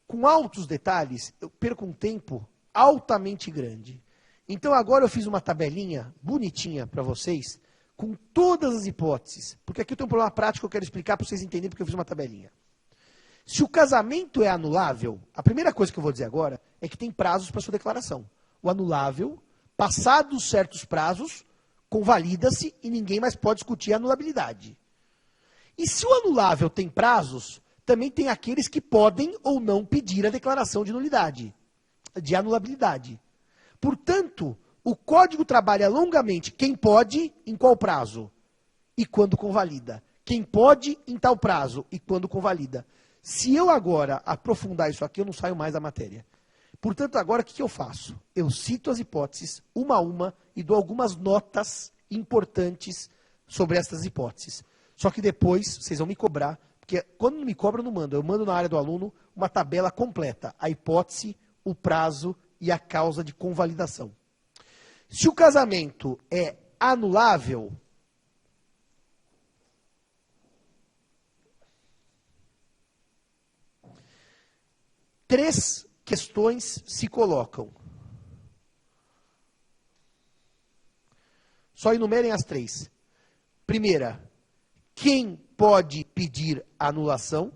com altos detalhes, eu perco um tempo altamente grande. Então, agora eu fiz uma tabelinha bonitinha para vocês, com todas as hipóteses. Porque aqui eu tenho um problema prático que eu quero explicar para vocês entenderem porque eu fiz uma tabelinha. Se o casamento é anulável, a primeira coisa que eu vou dizer agora é que tem prazos para sua declaração. O anulável, passados certos prazos, convalida-se e ninguém mais pode discutir a anulabilidade. E se o anulável tem prazos, também tem aqueles que podem ou não pedir a declaração de nulidade, de anulabilidade. Portanto, o Código trabalha longamente quem pode, em qual prazo e quando convalida. Quem pode, em tal prazo e quando convalida. Se eu agora aprofundar isso aqui, eu não saio mais da matéria. Portanto, agora o que eu faço? Eu cito as hipóteses, uma a uma, e dou algumas notas importantes sobre essas hipóteses. Só que depois, vocês vão me cobrar, porque quando não me cobram, eu não mando. Eu mando na área do aluno uma tabela completa. A hipótese, o prazo e a causa de convalidação. Se o casamento é anulável, três questões se colocam. Só enumerem as três. Primeira, quem pode pedir anulação?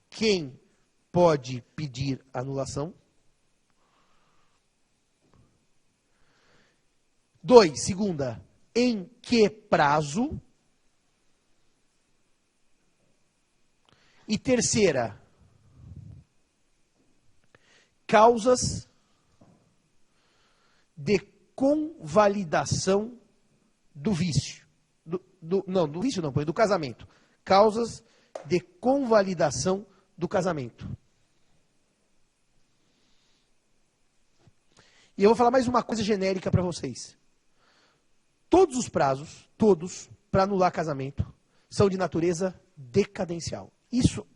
Quem pode pedir anulação? 2, segunda, em que prazo? E terceira, causas de convalidação do vício. Do vício não, do casamento. Causas de convalidação do casamento. E eu vou falar mais uma coisa genérica para vocês. Todos os prazos, todos, para anular casamento, são de natureza decadencial. Isso,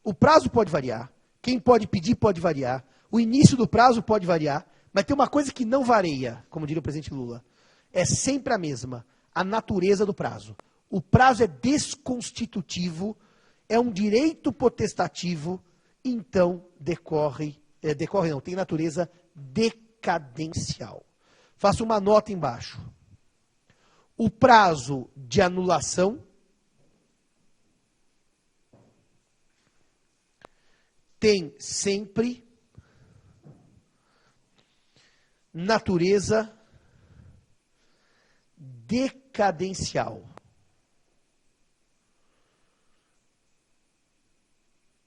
o prazo pode variar, quem pode pedir pode variar, o início do prazo pode variar, mas tem uma coisa que não varia, como diria o presidente Lula, é sempre a mesma, a natureza do prazo. O prazo é desconstitutivo, é um direito potestativo, então tem natureza decadencial. Faço uma nota embaixo. O prazo de anulação tem sempre natureza decadencial.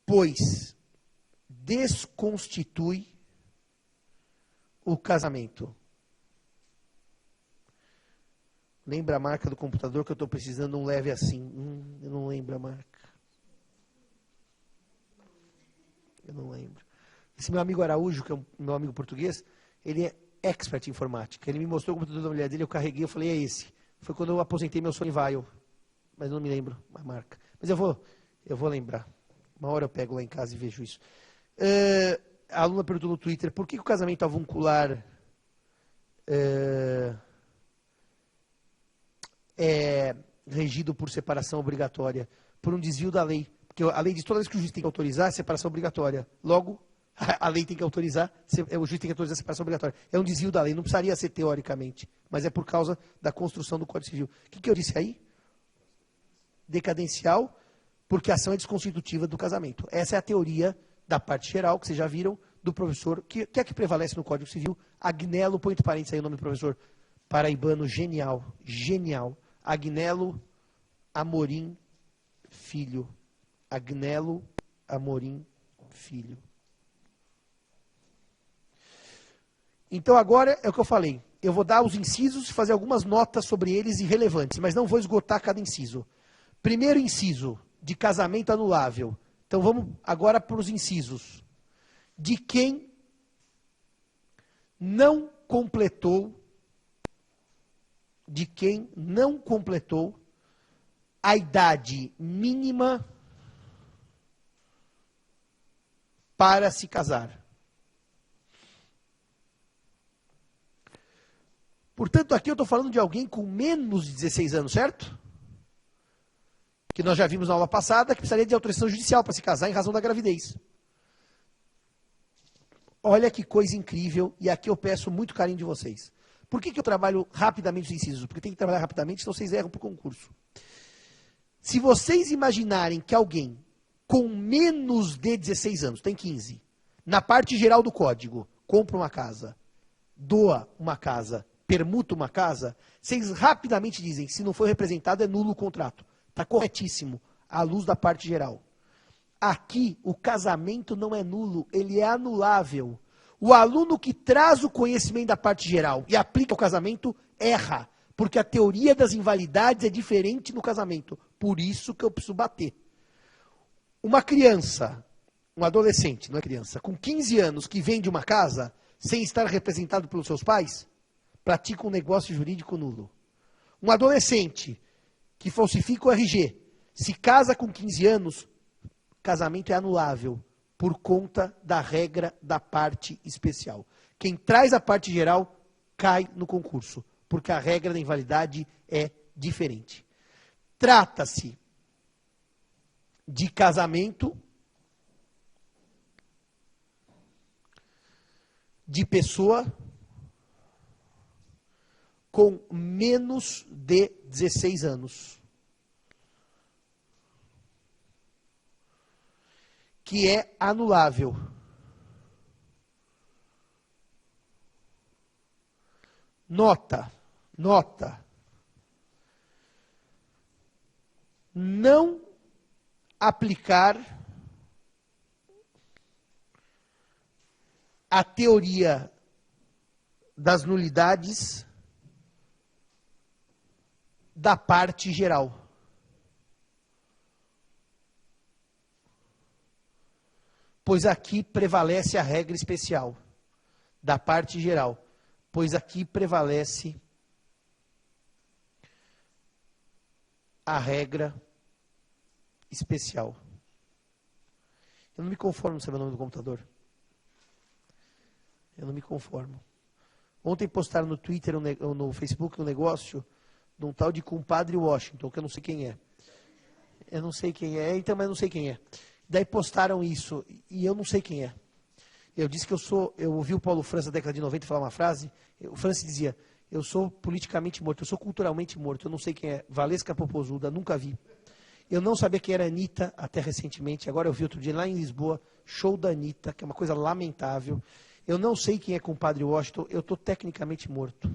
Pois desconstitui o casamento. Lembra a marca do computador que eu estou precisando, um leve assim. Eu não lembro a marca. Eu não lembro. Esse meu amigo Araújo, que é meu amigo português, ele é expert em informática. Ele me mostrou o computador da mulher dele, eu carreguei, eu falei, é esse. Foi quando eu aposentei meu Sony Vaio. Mas não me lembro a marca. Mas eu vou lembrar. Uma hora eu pego lá em casa e vejo isso. A aluna perguntou no Twitter, por que o casamento avuncular é regido por separação obrigatória? Por um desvio da lei. Porque a lei diz toda vez que o juiz tem que autorizar, separação obrigatória. Logo, a lei tem que autorizar, o juiz tem que autorizar a separação obrigatória. É um desvio da lei, não precisaria ser teoricamente, mas é por causa da construção do Código Civil. O que eu disse aí? Decadencial, porque a ação é desconstitutiva do casamento. Essa é a teoria da parte geral, que vocês já viram, do professor, que é que prevalece no Código Civil. Agnello, põe entre parênteses aí o nome do professor paraibano, genial, Agnello Amorim Filho. Agnello Amorim Filho. Então agora é o que eu falei. Eu vou dar os incisos e fazer algumas notas sobre eles irrelevantes, mas não vou esgotar cada inciso. Primeiro inciso, de casamento anulável. Então vamos agora para os incisos. De quem não completou a idade mínima para se casar. Portanto, aqui eu estou falando de alguém com menos de 16 anos, certo? Que nós já vimos na aula passada, que precisaria de autorização judicial para se casar em razão da gravidez. Olha que coisa incrível, e aqui eu peço muito carinho de vocês. Por que eu trabalho rapidamente os incisos? Porque tem que trabalhar rapidamente, senão vocês erram para o concurso. Se vocês imaginarem que alguém com menos de 16 anos, tem 15, na parte geral do código, compra uma casa, doa uma casa, permuta uma casa, vocês rapidamente dizem, se não for representado, é nulo o contrato. Está corretíssimo, à luz da parte geral. Aqui, o casamento não é nulo, ele é anulável. O aluno que traz o conhecimento da parte geral e aplica o casamento, erra. Porque a teoria das invalidades é diferente no casamento. Por isso que eu preciso bater. Uma criança, um adolescente, não é criança, com 15 anos que vende uma casa, sem estar representado pelos seus pais, pratica um negócio jurídico nulo. Um adolescente que falsifica o RG, se casa com 15 anos, casamento é anulável, por conta da regra da parte especial. Quem traz a parte geral, cai no concurso, porque a regra da invalidade é diferente. Trata-se de casamento de pessoa com menos de 16 anos. Que é anulável. Nota. Não aplicar a teoria das nulidades da parte geral. Pois aqui prevalece a regra especial da parte geral. Pois aqui prevalece a regra especial. Eu não me conformo em saber o nome do computador. Eu não me conformo. Ontem postaram no Twitter ou no Facebook um negócio de um tal de compadre Washington, que eu não sei quem é. Eu não sei quem é, então, mas eu não sei quem é. Daí postaram isso, e eu não sei quem é. Eu disse que eu ouvi o Paulo França na década de 90 falar uma frase, o França dizia, eu sou politicamente morto, eu sou culturalmente morto, eu não sei quem é, Valesca Popozuda, nunca vi. Eu não sabia quem era a Anitta até recentemente, agora eu vi outro dia lá em Lisboa, show da Anitta, que é uma coisa lamentável. Eu não sei quem é compadre Washington, eu estou tecnicamente morto.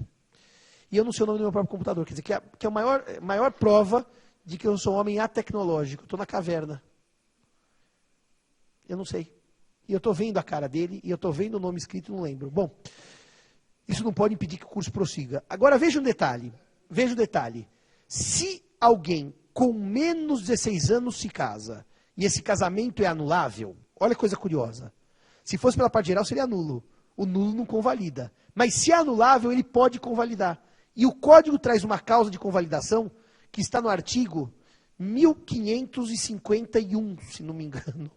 E eu não sei o nome do meu próprio computador, quer dizer, que é a maior prova de que eu sou um homem atecnológico, estou na caverna. Eu não sei. E eu estou vendo a cara dele, e eu estou vendo o nome escrito e não lembro. Bom, isso não pode impedir que o curso prossiga. Agora veja um detalhe. Se alguém com menos de 16 anos se casa, e esse casamento é anulável, olha que coisa curiosa. Se fosse pela parte geral, seria nulo. O nulo não convalida. Mas se é anulável, ele pode convalidar. E o código traz uma causa de convalidação que está no artigo 1551, se não me engano.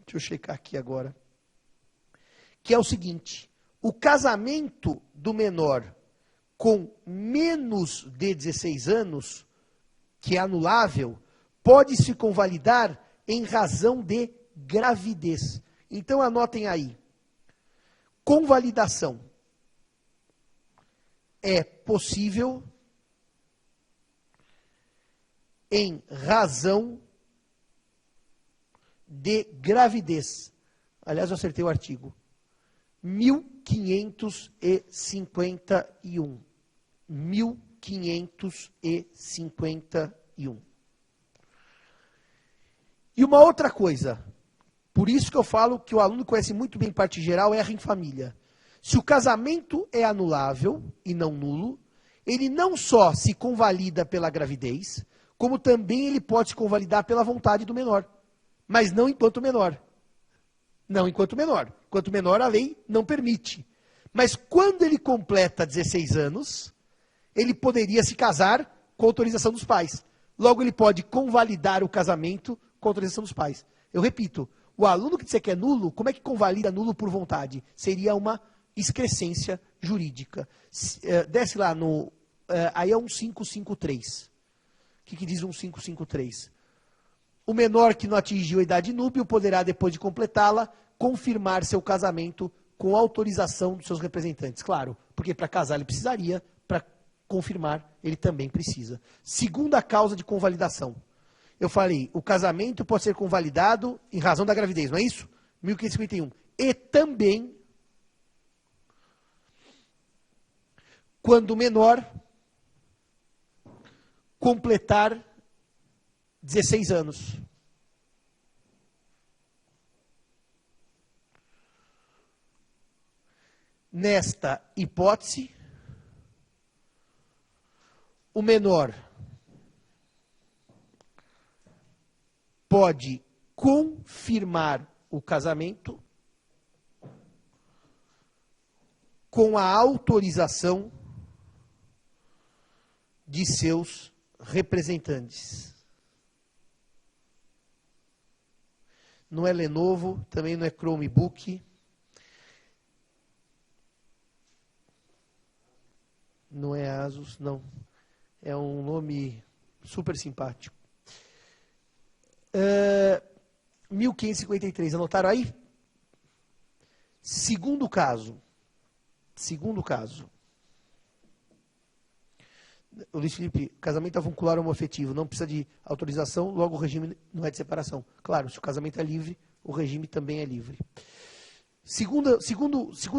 Deixa eu checar aqui agora. Que é o seguinte: o casamento do menor com menos de 16 anos, que é anulável, pode se convalidar em razão de gravidez. Então anotem aí. Convalidação é possível em razão de gravidez. Aliás, eu acertei o artigo. 1551. 1551. E uma outra coisa. Por isso que eu falo que o aluno conhece muito bem parte geral, erra em família. Se o casamento é anulável e não nulo, ele não só se convalida pela gravidez, como também ele pode se convalidar pela vontade do menor, mas não enquanto menor. Não enquanto menor. Enquanto menor, a lei não permite. Mas quando ele completa 16 anos, ele poderia se casar com autorização dos pais. Logo, ele pode convalidar o casamento com autorização dos pais. Eu repito, o aluno que disser que é nulo, como é que convalida nulo por vontade? Seria uma excrescência jurídica. Desce lá no... aí é um 553. O que diz um 553? O menor que não atingiu a idade núbio poderá, depois de completá-la, confirmar seu casamento com autorização dos seus representantes. Claro, porque para casar ele precisaria, para confirmar ele também precisa. Segunda causa de convalidação. Eu falei, o casamento pode ser convalidado em razão da gravidez, não é isso? 1551. E também, quando o menor completar 16 anos. Nesta hipótese, o menor pode confirmar o casamento com a autorização de seus representantes. Não é Lenovo, também não é Chromebook. Não é Asus, não. É um nome super simpático. 1553, anotaram aí? Segundo caso. O Luiz Felipe, casamento avuncular homoafetivo, não precisa de autorização, logo o regime não é de separação. Claro, se o casamento é livre, o regime também é livre. Segundo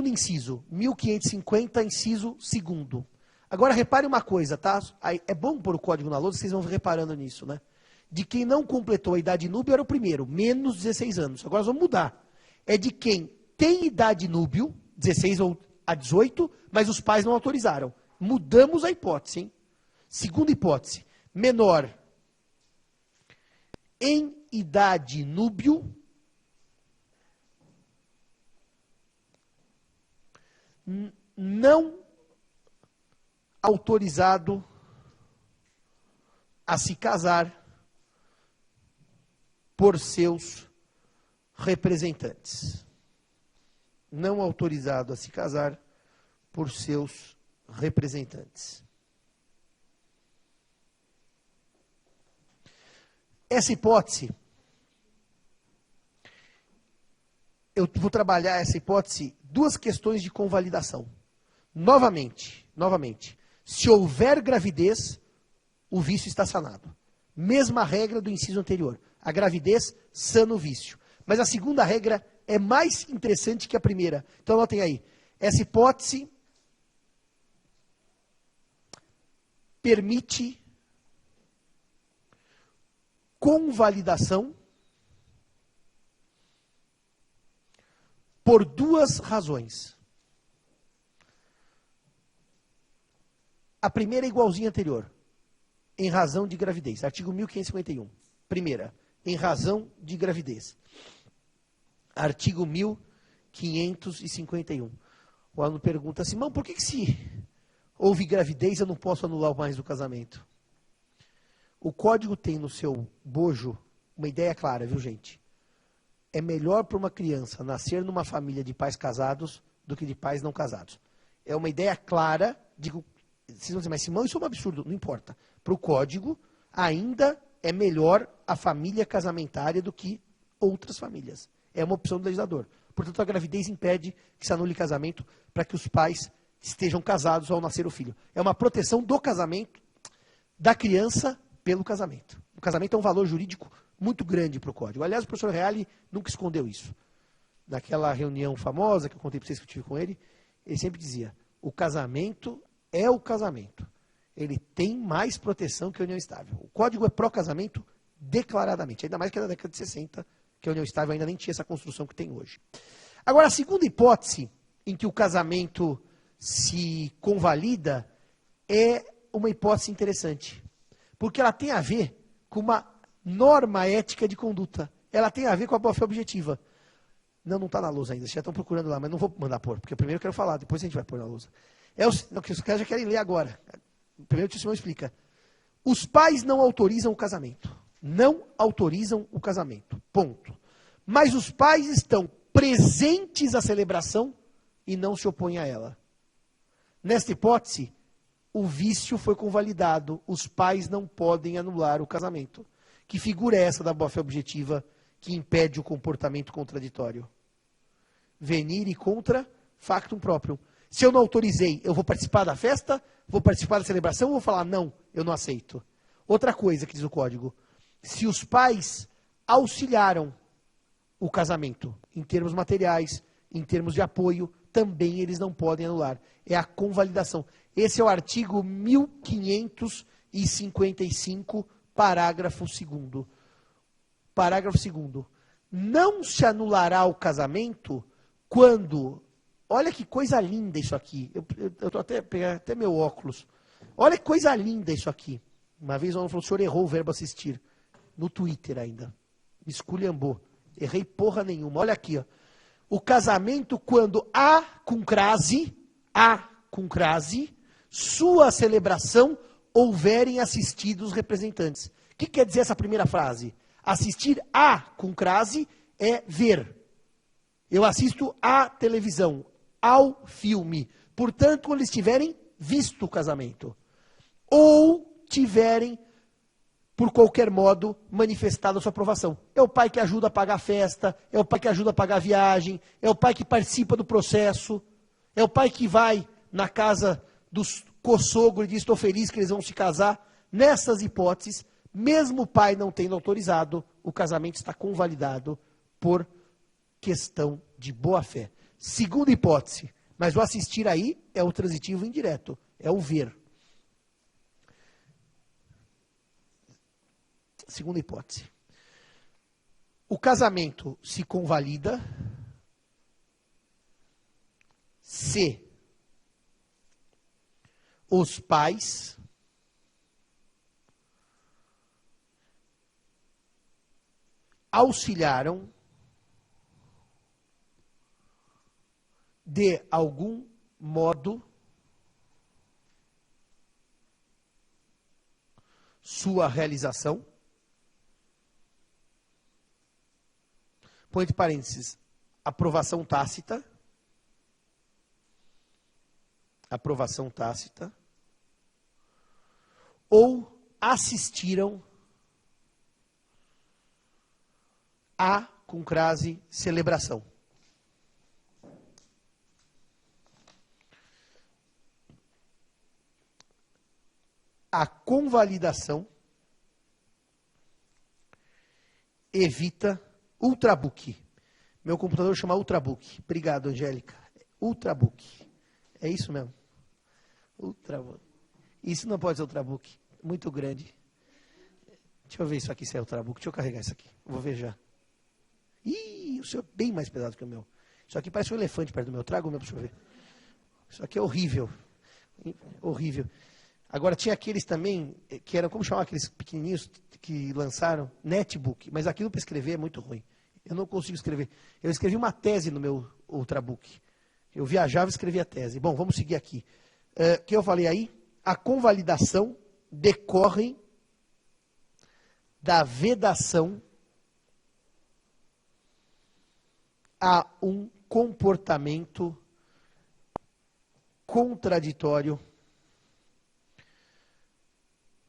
inciso, 1550, inciso 2º. Agora repare uma coisa, tá? É bom pôr o código na lousa, vocês vão reparando nisso, né? De quem não completou a idade núbio era o primeiro, menos 16 anos. Agora nós vamos mudar. É de quem tem idade núbio, 16 ou a 18, mas os pais não autorizaram. Mudamos a hipótese, hein? Segunda hipótese, menor em idade núbio não autorizado a se casar por seus representantes. Não autorizado a se casar por seus representantes. Essa hipótese, eu vou trabalhar essa hipótese, duas questões de convalidação. Novamente, se houver gravidez, o vício está sanado. Mesma regra do inciso anterior. A gravidez sana o vício. Mas a segunda regra é mais interessante que a primeira. Então anotem aí. Essa hipótese permite convalidação por duas razões. A primeira é igualzinha à anterior, em razão de gravidez. Artigo 1551. Primeira, em razão de gravidez. Artigo 1551. O aluno pergunta assim, mas por que se houve gravidez eu não posso anular mais do casamento? O código tem no seu bojo uma ideia clara, viu, gente? É melhor para uma criança nascer numa família de pais casados do que de pais não casados. É uma ideia clara, digo, vocês vão dizer, mas Simão, isso é um absurdo. Não importa. Para o código, ainda é melhor a família casamentária do que outras famílias. É uma opção do legislador. Portanto, a gravidez impede que se anule casamento para que os pais estejam casados ao nascer o filho. É uma proteção do casamento, da criança pelo casamento. O casamento é um valor jurídico muito grande para o código. Aliás, o professor Reale nunca escondeu isso. Naquela reunião famosa que eu contei para vocês que eu tive com ele, ele sempre dizia, o casamento é o casamento. Ele tem mais proteção que a união estável. O código é pró-casamento declaradamente, ainda mais que na década de 60, que a união estável ainda nem tinha essa construção que tem hoje. Agora, a segunda hipótese em que o casamento se convalida é uma hipótese interessante, porque ela tem a ver com uma norma ética de conduta. Ela tem a ver com a boa-fé objetiva. Não está na lousa ainda, vocês já estão procurando lá, mas não vou mandar pôr, porque primeiro eu quero falar, depois a gente vai pôr na lousa. Não, que os caras já querem ler agora. Primeiro o Simão explica. Os pais não autorizam o casamento. Não autorizam o casamento. Ponto. Mas os pais estão presentes à celebração e não se opõem a ela. Nesta hipótese, o vício foi convalidado. Os pais não podem anular o casamento. Que figura é essa da boa-fé objetiva que impede o comportamento contraditório? Venire contra factum proprium. Se eu não autorizei, eu vou participar da festa? Vou participar da celebração? Ou vou falar, não, eu não aceito? Outra coisa que diz o código. Se os pais auxiliaram o casamento, em termos materiais, em termos de apoio, também eles não podem anular. É a convalidação. Esse é o artigo 1555, parágrafo 2º. Parágrafo 2º. Não se anulará o casamento quando... Olha que coisa linda isso aqui. Eu estou pegando até meu óculos. Olha que coisa linda isso aqui. Uma vez o aluno falou, o senhor errou o verbo assistir. No Twitter ainda. Me esculhambou. Errei porra nenhuma. Olha aqui, ó. O casamento quando há com crase, sua celebração houverem assistido os representantes. O que quer dizer essa primeira frase? Assistir a com crase é ver. Eu assisto à televisão, ao filme. Portanto, quando eles tiverem visto o casamento. Ou tiverem, por qualquer modo, manifestado a sua aprovação. É o pai que ajuda a pagar a festa, é o pai que ajuda a pagar a viagem, é o pai que participa do processo, é o pai que vai na casa dos co-sogro e diz, estou feliz que eles vão se casar. Nessas hipóteses, mesmo o pai não tendo autorizado, o casamento está convalidado por questão de boa-fé. Segunda hipótese, mas o assistir aí é o transitivo indireto, é o ver. Segunda hipótese. O casamento se convalida se os pais auxiliaram de algum modo sua realização. Põe entre parênteses, aprovação tácita. Aprovação tácita. Ou assistiram a, com crase, celebração. A convalidação evita Ultrabook. Meu computador chama Ultrabook. Obrigado, Angélica. Ultrabook. É isso mesmo. Ultrabook. Isso não pode ser Ultrabook. Muito grande. Deixa eu ver isso aqui se é Ultrabook. Deixa eu carregar isso aqui. Vou ver já. Ih, o seu é bem mais pesado que o meu. Isso aqui parece um elefante perto do meu. Traga o meu para eu ver. Isso aqui é horrível. Horrível. Agora, tinha aqueles também, que eram, como chamar aqueles pequenininhos que lançaram? Netbook. Mas aquilo para escrever é muito ruim. Eu não consigo escrever. Eu escrevi uma tese no meu Ultrabook. Eu viajava e escrevia a tese. Bom, vamos seguir aqui. O que eu falei aí? A convalidação decorre da vedação a um comportamento contraditório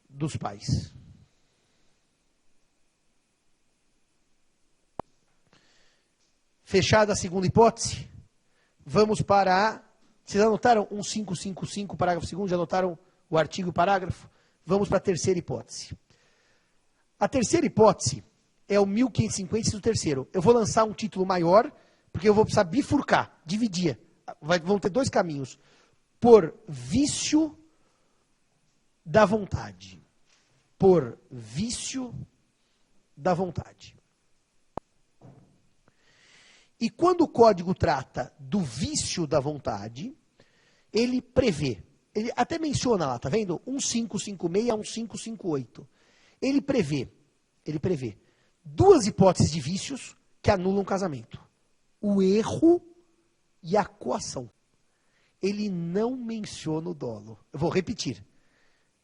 dos pais. Fechada a segunda hipótese, vamos para a... Vocês anotaram 1555, parágrafo 2º? Já anotaram o artigo e o parágrafo? Vamos para a terceira hipótese. A terceira hipótese é o 1550 do terceiro. Eu vou lançar um título maior, porque eu vou precisar bifurcar, dividir. Vão ter dois caminhos. Por vício da vontade. Por vício da vontade. E quando o código trata do vício da vontade, ele prevê, ele até menciona lá, tá vendo? 1556 a 1558. Ele prevê duas hipóteses de vícios que anulam o casamento. O erro e a coação. Ele não menciona o dolo. Eu vou repetir.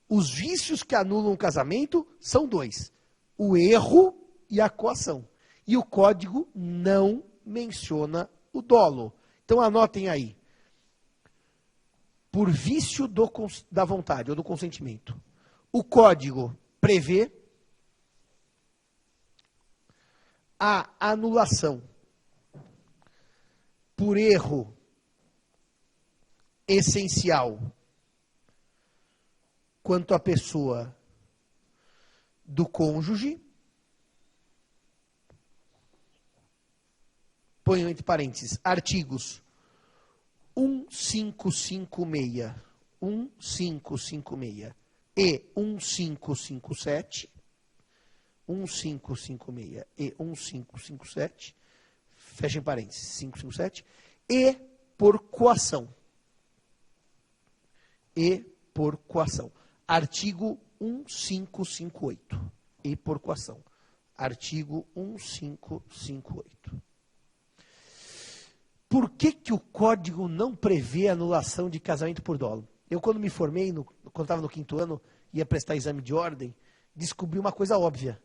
Os vícios que anulam o casamento são dois. O erro e a coação. E o código não menciona o dolo. Então anotem aí. Por vício da vontade ou do consentimento. O código prevê a anulação por erro essencial quanto à pessoa do cônjuge, ponho entre parênteses, artigos 1556, 1556 e 1557, 1556 e 1557, fecha em parênteses, 557, e por coação. E por coação. Artigo 1558. E por coação. Artigo 1558. Por que o código não prevê anulação de casamento por dolo? Eu, quando me formei, quando estava no 5º ano, ia prestar exame de ordem, descobri uma coisa óbvia,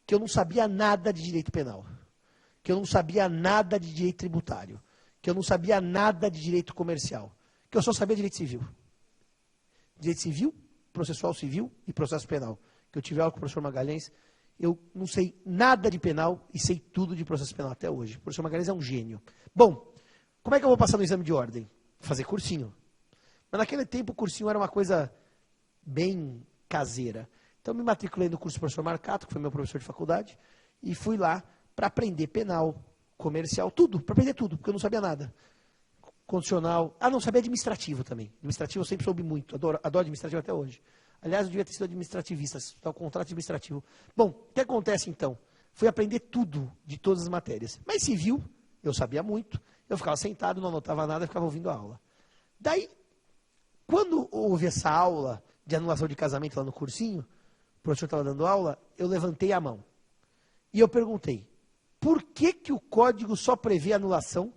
que eu não sabia nada de direito penal, que eu não sabia nada de direito tributário, que eu não sabia nada de direito comercial, que eu só sabia direito civil. Direito civil, processual civil e processo penal. Que eu tive aula com o professor Magalhães, eu não sei nada de penal e sei tudo de processo penal até hoje. O professor Magalhães é um gênio. Bom, como é que eu vou passar no exame de ordem? Fazer cursinho. Mas naquele tempo o cursinho era uma coisa bem caseira. Então me matriculei no curso do professor Marcato, que foi meu professor de faculdade, e fui lá para aprender penal, comercial, tudo, para aprender tudo, porque eu não sabia nada. Condicional. Não sabia administrativo também. Administrativo eu sempre soube muito. Adoro administrativo até hoje. Aliás, eu devia ter sido administrativista, estudar o contrato administrativo. Bom, o que acontece então? Fui aprender tudo de todas as matérias. Mas civil, eu sabia muito. Eu ficava sentado, não anotava nada, ficava ouvindo a aula. Daí, quando houve essa aula de anulação de casamento lá no cursinho, o professor estava dando aula, eu levantei a mão. E eu perguntei, por que o código só prevê anulação?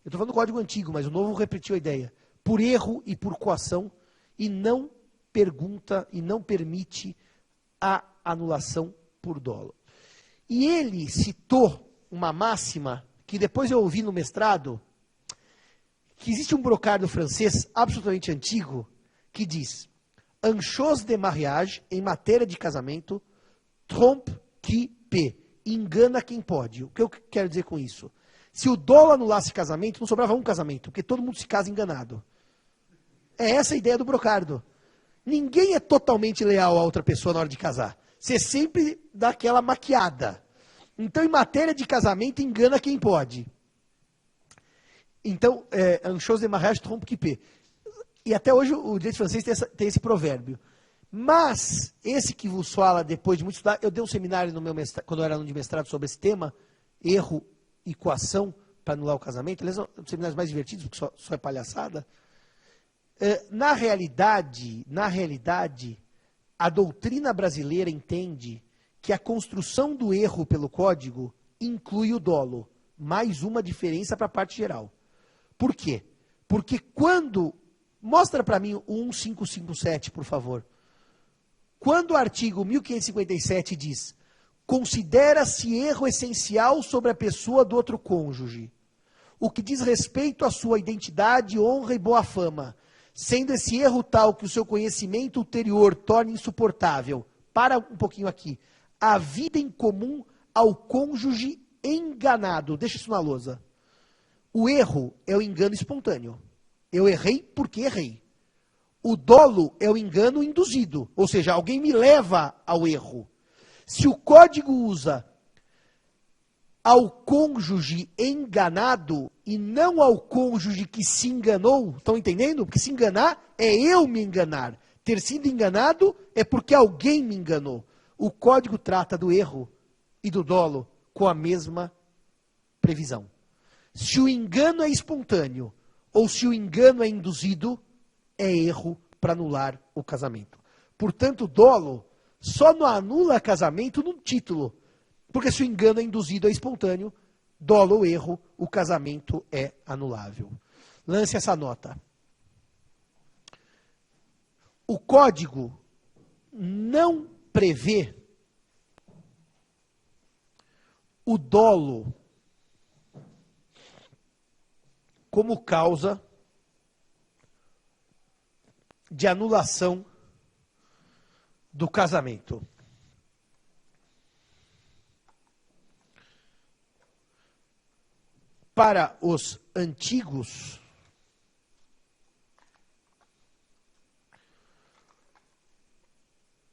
Eu estou falando do código antigo, mas o novo repetiu a ideia. Por erro e por coação, e não pergunta e não permite a anulação por dolo. E ele citou uma máxima que depois eu ouvi no mestrado, que existe um brocardo francês absolutamente antigo, que diz, en chose de mariage, em matéria de casamento, trompe qui peut, engana quem pode. O que eu quero dizer com isso? Se o dolo anulasse casamento, não sobrava um casamento, porque todo mundo se casa enganado. É essa a ideia do brocardo. Ninguém é totalmente leal a outra pessoa na hora de casar. Você sempre dá aquela maquiada. Então, em matéria de casamento, engana quem pode. Então, en chose de mariage, trompe qui peut. E até hoje o direito francês tem esse provérbio. Mas, esse que vos fala depois de muito estudar, eu dei um seminário no meu mestrado, quando eu era aluno de mestrado sobre esse tema, erro e coação para anular o casamento. Aliás, são os seminários mais divertidos, porque só é palhaçada. Na realidade, a doutrina brasileira entende que a construção do erro pelo código inclui o dolo. Mais uma diferença para a parte geral. Por quê? Porque quando... Mostra para mim o 1557, por favor. Quando o artigo 1557 diz, considera-se erro essencial sobre a pessoa do outro cônjuge, o que diz respeito à sua identidade, honra e boa fama, sendo esse erro tal que o seu conhecimento ulterior torne insuportável, para um pouquinho aqui, a vida em comum ao cônjuge enganado. Deixa isso na lousa. O erro é o engano espontâneo. Eu errei porque errei. O dolo é o engano induzido, ou seja, alguém me leva ao erro. Se o código usa ao cônjuge enganado e não ao cônjuge que se enganou, estão entendendo? Porque se enganar é eu me enganar. Ter sido enganado é porque alguém me enganou. O código trata do erro e do dolo com a mesma previsão. Se o engano é espontâneo ou se o engano é induzido, é erro para anular o casamento. Portanto, dolo só não anula casamento no título. Porque se o engano é induzido é espontâneo, dolo ou erro, o casamento é anulável. Lance essa nota. O código não prevê o dolo como causa de anulação do casamento. Para os antigos,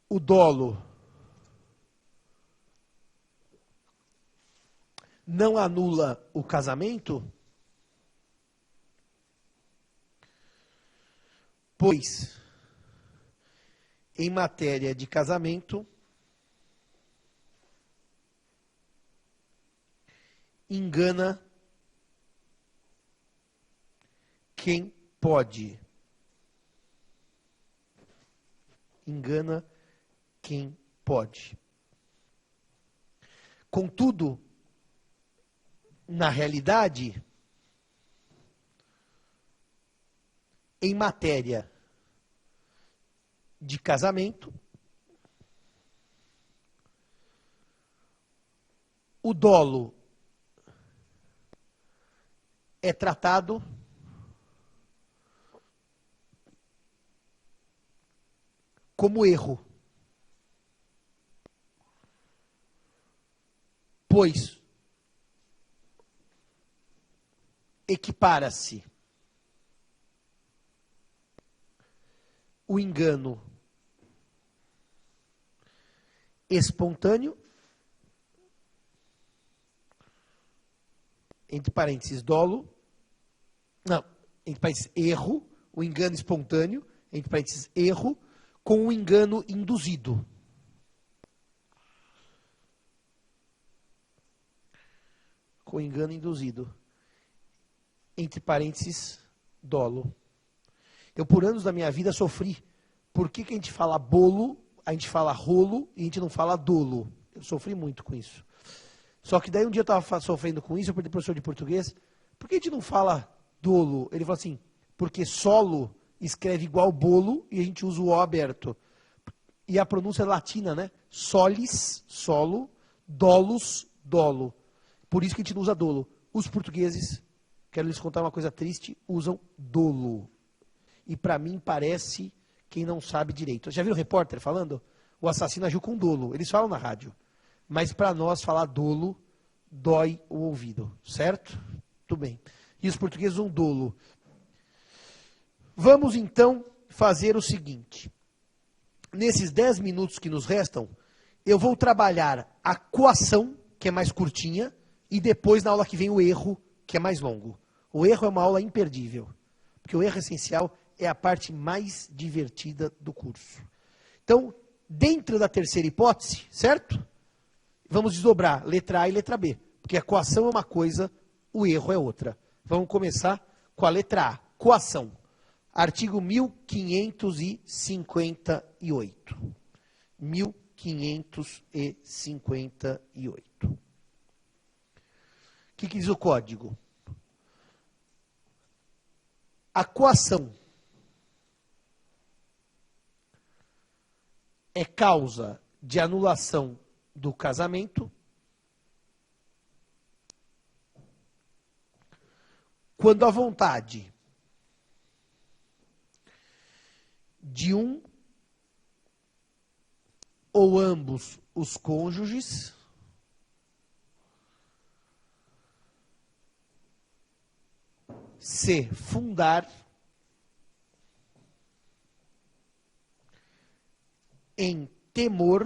o dolo não anula o casamento, pois, em matéria de casamento, engana quem pode. Engana quem pode. Contudo, na realidade, em matéria de casamento, o dolo é tratado como erro, pois equipara-se o engano espontâneo, entre parênteses, dolo, não, entre parênteses, erro, o engano espontâneo, entre parênteses, erro, com o engano induzido. Com o engano induzido. Entre parênteses, dolo. Eu, por anos da minha vida, sofri. Por que a gente fala bolo, a gente fala rolo e a gente não fala dolo? Eu sofri muito com isso. Só que daí um dia eu estava sofrendo com isso, eu perdi professor de português. Por que a gente não fala dolo? Ele falou assim, porque solo escreve igual bolo e a gente usa o O aberto. E a pronúncia é latina, né? Solis, solo, dolus, dolo. Por isso que a gente não usa dolo. Os portugueses, quero lhes contar uma coisa triste, usam dolo. E para mim parece quem não sabe direito. Já viu o repórter falando? O assassino agiu com dolo. Eles falam na rádio. Mas para nós falar dolo dói o ouvido. Certo? Tudo bem. E os portugueses usam dolo. Vamos então fazer o seguinte. Nesses 10 minutos que nos restam, eu vou trabalhar a coação, que é mais curtinha, e depois na aula que vem o erro, que é mais longo. O erro é uma aula imperdível, porque o erro essencial é a parte mais divertida do curso. Então, dentro da terceira hipótese, certo? Vamos desdobrar letra A e letra B, porque a coação é uma coisa, o erro é outra. Vamos começar com a letra A, coação. Artigo 1558. 1558. O que diz o código? A coação é causa de anulação do casamento quando a vontade de um ou ambos os cônjuges se fundar em temor,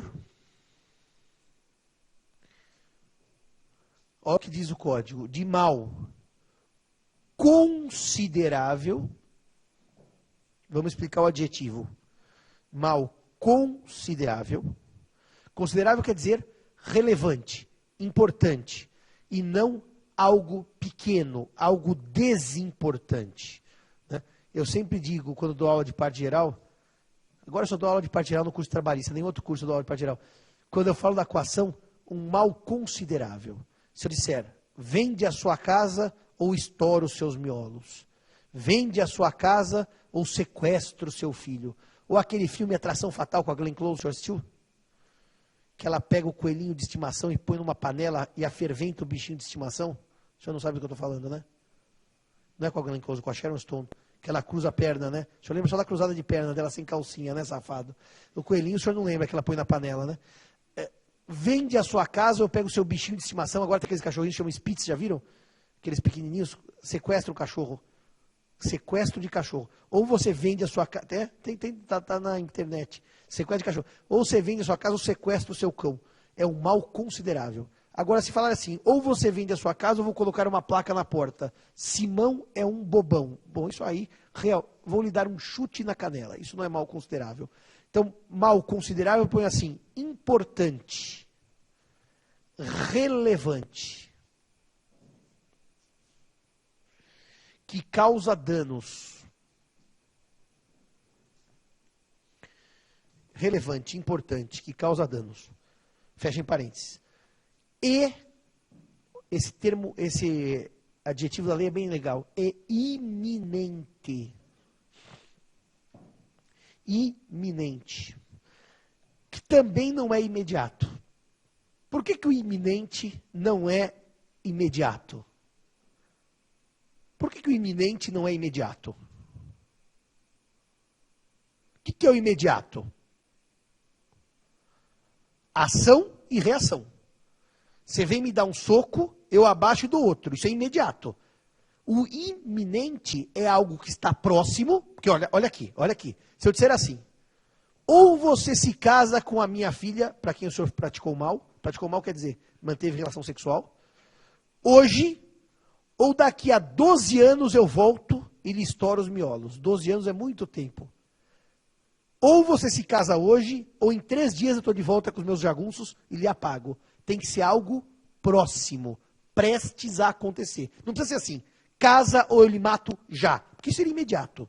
olha o que diz o código, de mal considerável. Vamos explicar o adjetivo. Mal considerável. Considerável quer dizer relevante, importante, e não algo pequeno, algo desimportante. Né? Eu sempre digo, quando dou aula de parte geral, agora eu só dou aula de parte geral no curso trabalhista, nem outro curso eu dou aula de parte geral. Quando eu falo da coação, um mal considerável. Se eu disser, vende a sua casa ou estoura os seus miolos. Vende a sua casa ou sequestra o seu filho. Ou aquele filme Atração Fatal com a Glenn Close, já assistiu? Que ela pega o coelhinho de estimação e põe numa panela e aferventa o bichinho de estimação. O senhor não sabe do que eu estou falando, né? Não é com a Glenn Close, com a Sharon Stone. Que ela cruza a perna, né? O senhor lembra só da cruzada de perna dela sem calcinha, né, safado? O coelhinho o senhor não lembra que ela põe na panela, né? Vende a sua casa, eu pego o seu bichinho de estimação. Agora tem aqueles cachorrinhos que chamam Spitz, já viram? Aqueles pequenininhos, sequestra o cachorro. Sequestro de cachorro. Ou você vende a sua casa, tá na internet. Sequestro de cachorro. Ou você vende a sua casa ou sequestra o seu cão. É um mal considerável. Agora, se falar assim, ou você vende a sua casa ou vou colocar uma placa na porta. Simão é um bobão. Bom, isso aí, real. Vou lhe dar um chute na canela. Isso não é mal considerável. Então, mal considerável, põe assim, importante, relevante, que causa danos. Relevante, importante, que causa danos. Fecha em parênteses. E, esse termo, esse adjetivo da lei é bem legal, é iminente. Iminente. Que também não é imediato. Por que o iminente não é imediato? Por que o iminente não é imediato? O que é o imediato? Ação e reação. Você vem me dar um soco, eu abaixo do outro. Isso é imediato. O iminente é algo que está próximo, porque olha aqui. Se eu disser assim, ou você se casa com a minha filha, para quem o senhor praticou mal quer dizer, manteve relação sexual, hoje, ou daqui a 12 anos eu volto e lhe estouro os miolos. 12 anos é muito tempo. Ou você se casa hoje, ou em 3 dias eu estou de volta com os meus jagunços e lhe apago. Tem que ser algo próximo, prestes a acontecer. Não precisa ser assim, casa ou eu lhe mato já, porque isso seria imediato.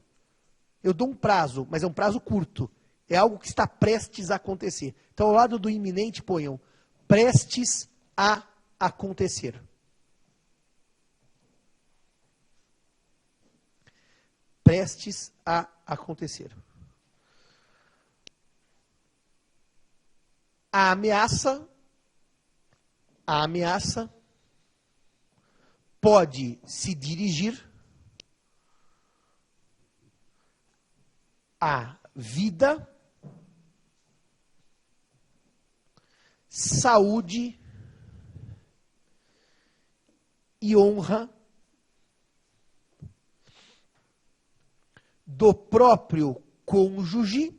Eu dou um prazo, mas é um prazo curto. É algo que está prestes a acontecer. Então, ao lado do iminente, ponham prestes a acontecer. Prestes a acontecer. A ameaça pode se dirigir à vida, saúde e honra do próprio cônjuge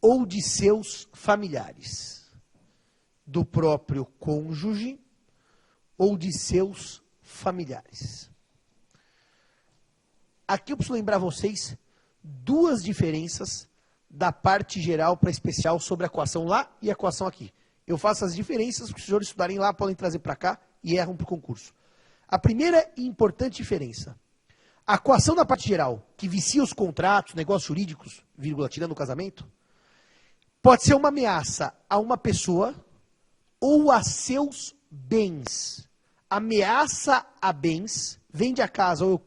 ou de seus familiares. Do próprio cônjuge ou de seus familiares. Aqui eu preciso lembrar vocês 2 diferenças da parte geral para especial sobre a coação lá e a coação aqui. Eu faço as diferenças, porque se os senhores estudarem lá, podem trazer para cá e erram para o concurso. A primeira e importante diferença. A coação da parte geral, que vicia os contratos, negócios jurídicos, vírgula, tirando o casamento, pode ser uma ameaça a uma pessoa ou a seus bens. Ameaça a bens, vende a casa ou eu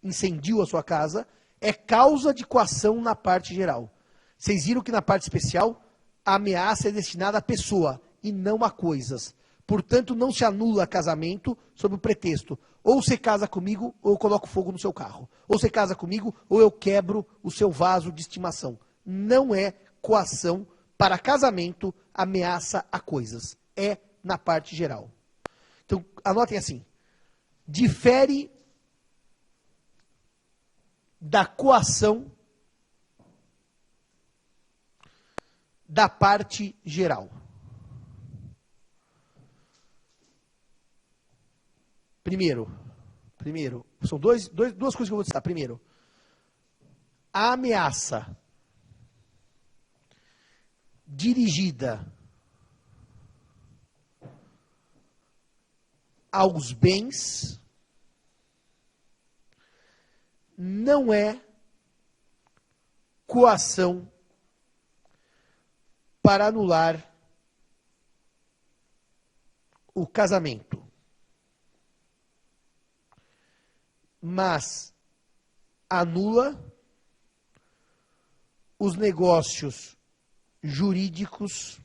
incendio a sua casa, é causa de coação na parte geral. Vocês viram que na parte especial, a ameaça é destinada à pessoa e não a coisas. Portanto, não se anula casamento sob o pretexto, ou você casa comigo, ou eu coloco fogo no seu carro. Ou você casa comigo, ou eu quebro o seu vaso de estimação. Não é coação para casamento, ameaça a coisas. É na parte geral. Então, anotem assim. Difere da coação da parte geral. Primeiro, são duas coisas que eu vou citar. Primeiro, a ameaça dirigida aos bens não é coação para anular o casamento, mas anula os negócios jurídicos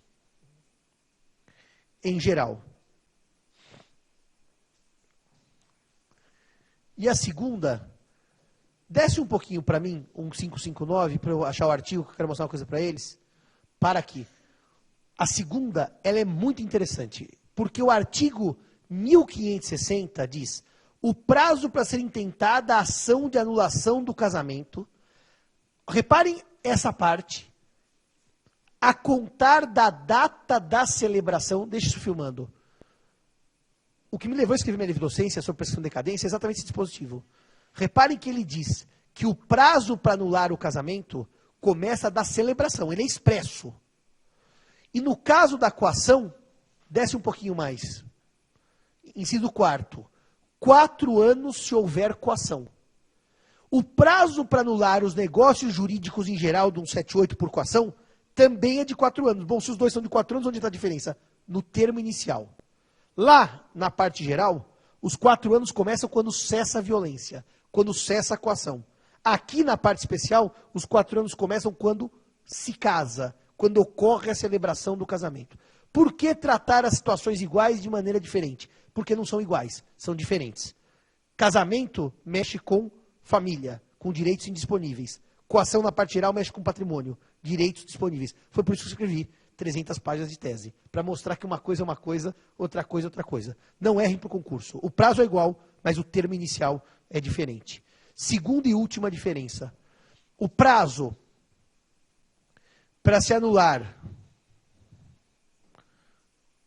em geral. E a segunda, desce um pouquinho para mim, um 559, para eu achar o artigo, que eu quero mostrar uma coisa para eles. Para aqui. A segunda, ela é muito interessante, porque o artigo 1560 diz: o prazo para ser intentada a ação de anulação do casamento, reparem essa parte, a contar da data da celebração, deixa isso filmando. O que me levou a escrever minha livre docência sobre prescrição de decadência é exatamente esse dispositivo. Reparem que ele diz que o prazo para anular o casamento começa da celebração, ele é expresso. E no caso da coação, desce um pouquinho mais. Inciso 4º, 4 anos se houver coação. O prazo para anular os negócios jurídicos em geral do 178 por coação também é de 4 anos. Bom, se os dois são de 4 anos, onde está a diferença? No termo inicial. Lá, na parte geral, os 4 anos começam quando cessa a violência, quando cessa a coação. Aqui, na parte especial, os 4 anos começam quando se casa, quando ocorre a celebração do casamento. Por que tratar as situações iguais de maneira diferente? Porque não são iguais, são diferentes. Casamento mexe com família, com direitos indisponíveis. Coação, na parte geral, mexe com patrimônio, direitos disponíveis. Foi por isso que eu escrevi 300 páginas de tese, para mostrar que uma coisa é uma coisa, outra coisa é outra coisa. Não errem para o concurso. O prazo é igual, mas o termo inicial é diferente. Segunda e última diferença. O prazo para se anular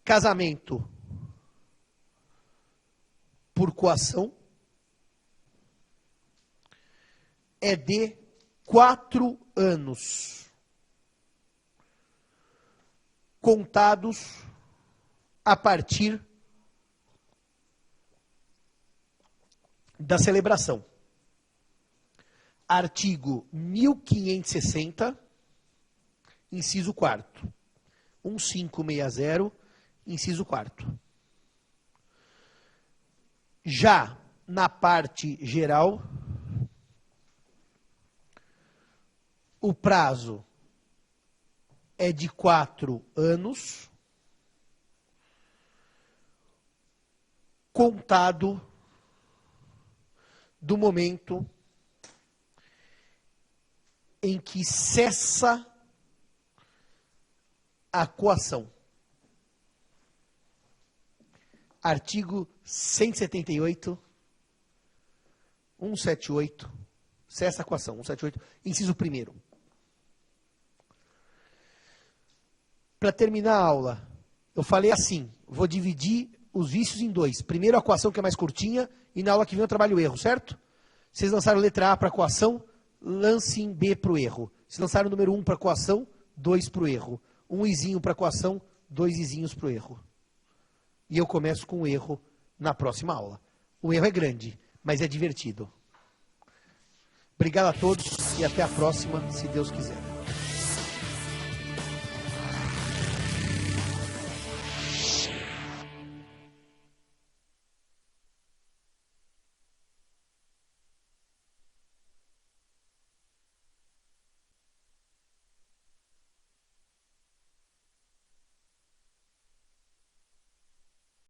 casamento por coação é de 4 anos, contados a partir da celebração. Artigo 1560, inciso 4º. 1560, inciso 4º. Já na parte geral, o prazo é de 4 anos, contado do momento em que cessa a coação. Artigo 178, 178, cessa a coação, 178, inciso 1º. Para terminar a aula, eu falei assim, vou dividir os vícios em 2. Primeiro a coação, que é mais curtinha, e na aula que vem eu trabalho o erro, certo? Vocês lançaram letra A para coação, lancem B para o erro. Se lançaram o número 1 para coação, 2 para o erro. 1 izinho para coação, 2 izinhos para o erro. E eu começo com o erro na próxima aula. O erro é grande, mas é divertido. Obrigado a todos e até a próxima, se Deus quiser.